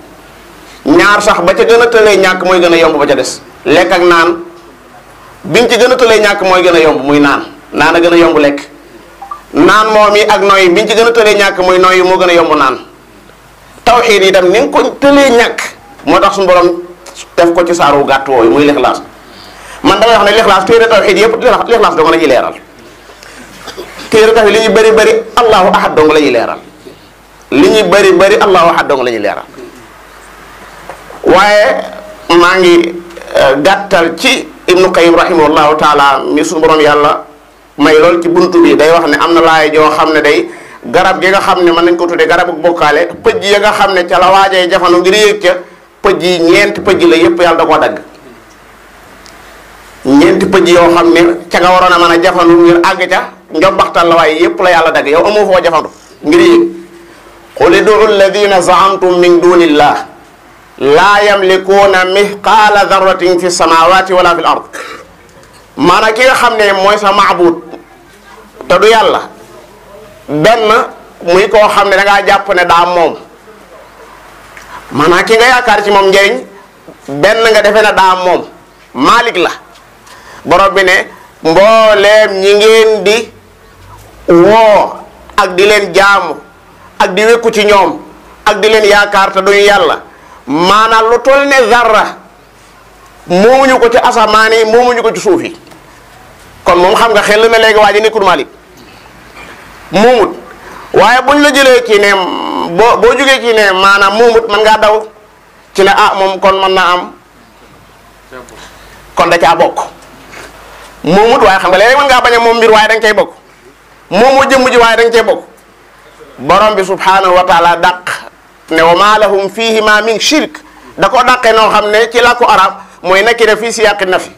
ñaar sax ba ca gën a tëlee ñàkk mooy gën a yomb ba ca des lekk ak naan biñ ci gën a tëlee ñàkk mooy gën a yomb muy naan a gën a yomb lekk naan moom yi ak nooy biñ ci gën a tëlee ñàkk muy nooy yi moo gën a yomb naan tawxiid yi tam ni nga ko tëlee ñàkk moo tax suñu borom def ko ci saaru gàtt wooyu muy lixlaas man damay wax ne lixlaas téere tawxiid yëpp lixlaas dong la ñuy leeral téere tawxiid li ñuy bëri bëri allahu ahad dong la ñuy leeral li ñuy bëri bëri allahu ahad dong la ñuy leeral waaye maa ngi gàttal ci Ibnu Qayyim rahimahullahu taala mi suñu borom yàlla may lool ci buntu bi day wax ne am na laay joo xam ne day garab gi nga xam ne mën nañ ko tuddee garabu bokkaale pëj ya nga xam ne ca la waajay jafandu ngir yéeg ca pëj yi ñeenti pëj la yépp yàlla da koo dagg ñeenti pëj yoo xam ne ca nga waroon a mën a jafandu ngir àgg ca njobbaxtal la waaye yépp la yàlla dagg yow amoo foo jafandu ngir yéeg qul ud'u alladina zaamtum min dunillah laa yamlikuuna mithqaala darratin fi samawati wala fi l ard maanaam ki nga xam ne mooy sa maabud te du yàlla benn muy koo xam ne da ngaa jàpp ne daa moom maanaam ki nga yaakaar ci moom njëriñ benn nga defee ne daa moom Malik la borom bi ne mbooleem ñi ngeen di woo ak di leen jaamu ak di wékku ci ñoom ak di leen yaakaar te duñu yàlla maanaam lu toll ne zarra moomuñu ko ci asamaan yi moomuñu ko ci suuf yi kon moom xam nga xel na léegi waa ji nekkul Malik moomut waaye buñ la jëlee ci ne boo jógee ci ne maanaam moomut mën ngaa daw ci ne moom kon mën naa am kon da caa bokk moomut waaye xam nga léegi mën ngaa bañ a moom mbir waaye da nga cay bokk moomoo jëmm ji waaye da nga cay bokk borom bi subhanahu wa taala dàq ne wa ma lahum fihima min shirk da ko dàqee noo xam ne ci làkku arab mooy nekki ne fii siyaqi nafi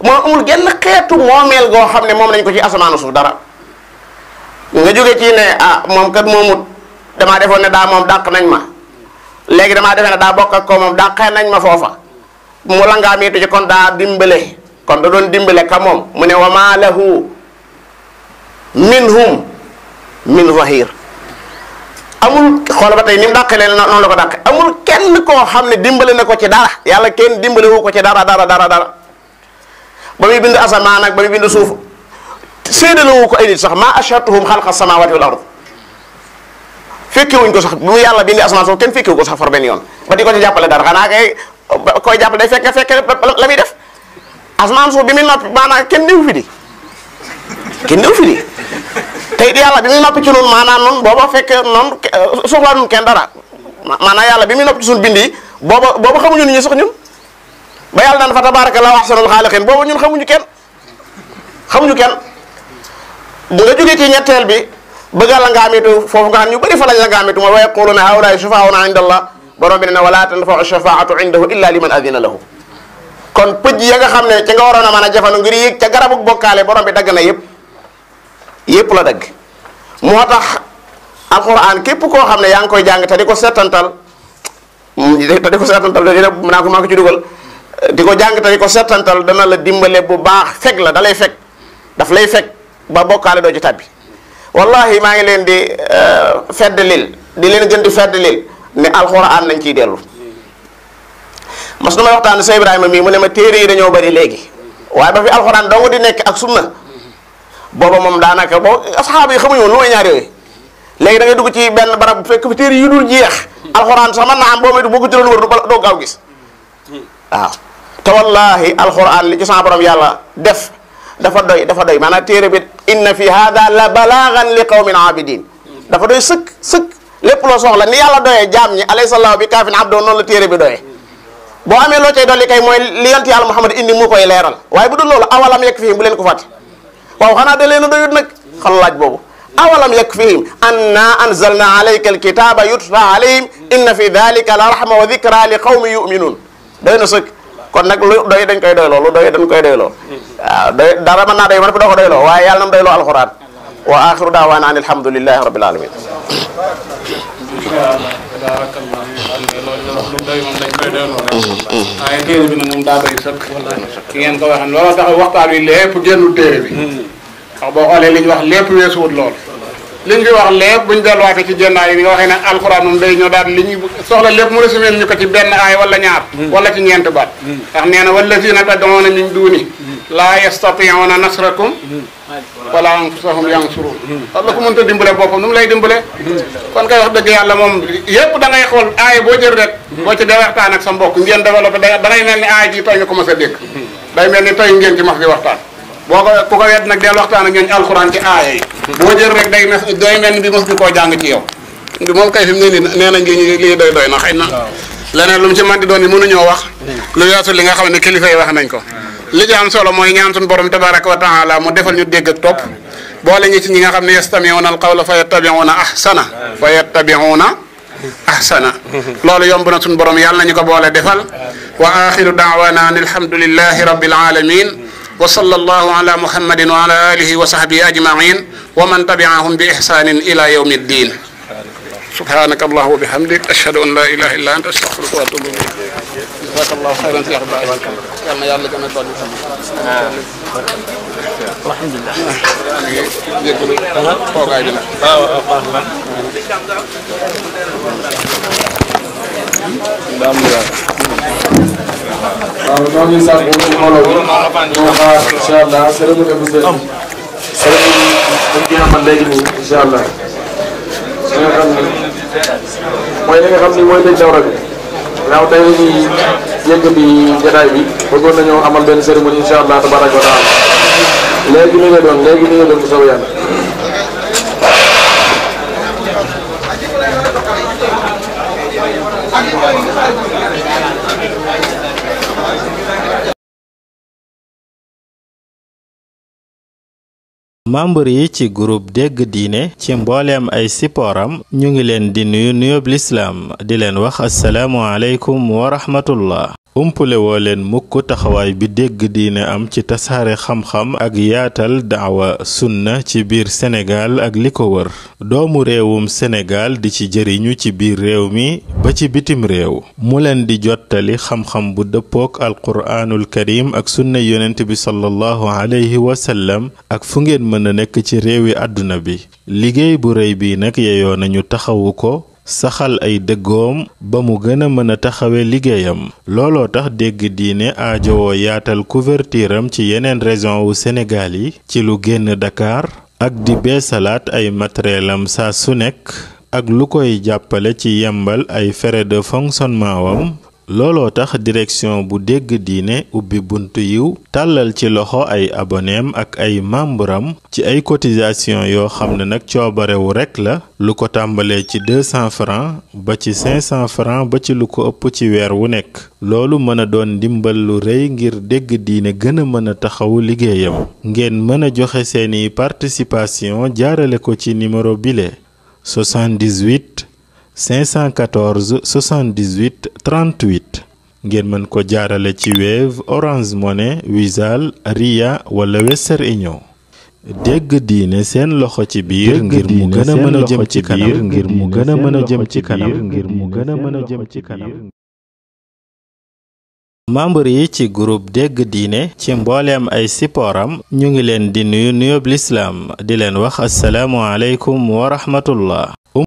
moo amul genn xeetu moomeel goo xam ne moom lañ ko ci asamaanu suuf dara nga jóge ci ne moom kat moomut damaa defoon ne daa moom dàq nañ ma léegi damaa defee ne daa bokk ak ko moom dàqee nañ ma foofa mu la ngaa miitu ci kon daa dimbale kon da doon dimbale ka moom mu ne wa ma lahu minhum min zahir amul xool ba tey ni mu dàqee leen noonu la ko dàqee amul kenn koo xam ne dimbale na ko ci dara yàlla kenn dimbale wu ko ci dara ba muy bind asamaan ak ba muy bind suuf séedaloo ko ay nit sax maa ashhadtuhum xalqa samawati wal ard fekkewuñ ko sax bu mu yàlla bindi asamaan suuf kenn fekkewu ko sax far benn yoon ba di ko ci jàppale dara xanaa kay koy jàppale day fekke la muy def asamaan suuf bi muy noppi maanaam kenn néew fi di tey di yàlla bi muy noppi ci noonu maanaam noonu booba fekke noonu soxlaa nun kenn dara maanaam yàlla bi muy noppi ci suñu bind yi booba xamuñu nit ñi sax ñun ba yàlla daan fa tabarakallahu ahsanul xaaliqiin booba ñun xamuñu kenn nga jógee ci ñetteel bi bëgg la ngaamitu foofu nga xam ñu bëri fa lañ la ngaamitu mooy wa yaquluuna haa'ulaa'i shufa'aa'unaa inda Allah borom bi ne wala tanfa'u shafaa'atu indahu illa liman adina lahu kon pëj ya nga xam ne ci nga waroon a mën a jafandu ngir yéeg ca garabu bokkaale borom bi dagg na yépp la dagg moo tax alquran képp koo xam ne yaa ngi koy jàng te di ko seetantal maa ko ci dugal di ko jàng te di ko seetantal dana la dimbale bu baax fekk la da lay fekk daf lay fekk ba bokkaale doo ci tàbbi wallahi maa ngi leen di feddlil di leen gën di feddlil ne alxuraan nañ ciy dellu mas na may waxtaan sa Ibrahima mii mu ne ma téere yi dañoo bari léegi waaye ba fi alxuraan dong di nekk ak sunna booba moom daanaka asxaaba yi xamuñu woon lu may ñaar yooyu léegi da ngay dugg ci benn barab fekk fi téere yu dul jeex alxuraan sax mën naa am boo may boo ko jëloon wër doo gaaw gis waaw te wallahi alxuraan li ci sama borom yàlla def dafa doy maanaam téere bi inna fi hada la balaagan li qawmin abidin dafa doy sëkk lépp loo soxla ni yàlla doyee jaam ñi alayhi sallahu bi kaafin abdoo noonu la téere bi doyee boo amee loo cay dolli kay mooy li yonent yàlla Muhammad indi mu koy leeral waaye bu dul loolu awalam yakfihim bu leen ko fàtte waaw xanaa da leen a doyut nag xal laaj boobu awalam yakfihim anna anzalna alayka alkitaba yutla alayhim inna fi dalika la rahma wa dhikra li qawmin yu'minun doy na sëkk kon nag lu doy dañ koy doy loolu doy dañ koy doy loolu waaw doy dara mën naa doy ma ne ko doo ko doy loo waaye yàlla nam doy loo alxuraan wa axiru daawaana an alhamdulillahi rabbil alamin barakallah lu doy moom dañ koy doy loolu waaye téere bi nag moom daa doy sëkk ki ngeen ko waxee looloo tax waxtaan wi lépp génnul téere bi ndax boo xoolee li ñu wax lépp weesuwut lool li ñu fi wax lépp buñ delluwaatee ci jennaay yi nga waxee ne alxuraan moom day ñëw daal li ñu soxla lépp mu résumé ñu ko ci benn aay wala ñaar wala ci ñeent baat ndax nee na wallazina tad'una min duni laa yastati'una nasrakum wala anfusahum yansurun wala ku mënta dimbale boppam nu mu lay dimbale kon kay wax dëgg yàlla moom yépp da ngay xool aay boo jël rek boo ci dee waxtaan ak sa mbokk ngeen développé da ngay mel ni aay ji tey nga commencé a dégg day mel ni tey ngeen ci mas di waxtaan boo ko ku ko wet nag del waxtaan ak ñooñu alxuraan ci aaya yi boo jël rek day mel ni bi mos di koo jàng ci yow moom kay fi mu ne nii nee nañ lii doy na xëy na leneen lu mu ci man di doon yi mënuñoo wax lu weesu li nga xam ne kilifa yi wax nañ ko li ci am solo mooy ñaan suñu borom tabaraka wa taala mu defal ñu dégg ak topp boole ñu ci ñi nga xam ne yastami'una al-qawla fa yattabi'una ahsana loolu yomb na suñu borom yàlla nañu ko boole defal wa axiru da'wana alhamdulillahi rabbil alamin wa sallallahu ala muhammadin wa ala alihi wa sahbihi ajma'in wa man tabi'ahum bi ihsanin ila yawmi ddin subhanaka allah wa bihamdik ashhadu an la ilaha illa anta astaghfiruka wa atubu ilayk jazakallahu khayran cheikh ba yal na yàlla gën a dolli xam alhamdulillah jégalu toogaay bi nag waaw ñoo ngi sant mbooloo bi ñoo xaar incha allah cérémonie bu seen cérémonie dañ koy amal léegi nii incha allah li nga xam ni mooy li nga xam ni mooy dëj dawra bi waaw tey dañuy yëkkati jotaay bi bëggoon nañoo amal benn cérémonie incha allah tabaraka wa taala léegi ni nga doon bu soobee yàlla. membre yi ci groupe dégg diine ci mbooleem ay sipooram ñu ngi leen di nuyu nuyoob lislaam di leen wax assalaamu aleykum wa rahmatullah umpule woo leen mukk taxawaay bi dégg diine am ci tasaare xam-xam ak yaatal daawa sunna ci biir Sénégal ak li ko wër doomu réewum Sénégal di ci jëriñu ci biir réew mi ba ci bitim réew mu leen di jottali xam-xam bu dëppook alquraanul karim ak sunna yonent bi sallallahu alayhi wa sallam ak fu ngeen mën a nekk ci réewi àdduna bi liggéey bu rëy bi nag yeyoo nañu taxawu ko saxal ay dëggoom ba mu gën a mën a taxawe liggéeyam looloo tax dégg diine aajowoo yaatal couverture am ci yeneen région wu Sénégal yi ci lu génn Dakar ak di beesalaat ay matériel am saa su nekk ak lu koy jàppale ci yembal ay frais de fonctionnement wam looloo tax direction bu dégg diine ubbi buntu yiw tàllal ci loxo ay aboneem ak ay membram ci ay cotisation yoo xam ne nag coobarewu rekk la lu ko tàmbalee ci 200 francs ba ci 500 francs ba ci lu ko ëpp ci weer wu nekk loolu mën a doon ndimbal lu rëy ngir dégg diine gën a mën a taxawu liggéeyam ngeen mën a joxe seeni participation jaarale ko ci numéro bile 78 514 78 38 ngeen mën ko jaarale ci Wave Orange Money Wizall Ria wala Western Union dégg diine seen loxo ci biir ngir mu gën a mën a jëm ci kanam ngir mu gën a mën a jëm ci kanam ngir mu gën a mën a jëm ci kanam membre yi ci groupe dégg diine ci mbooleem ay sipooram ñu ngi leen di nuyu nuyoob lislaam di leen wax assalaamu aleykum wa rahmatullah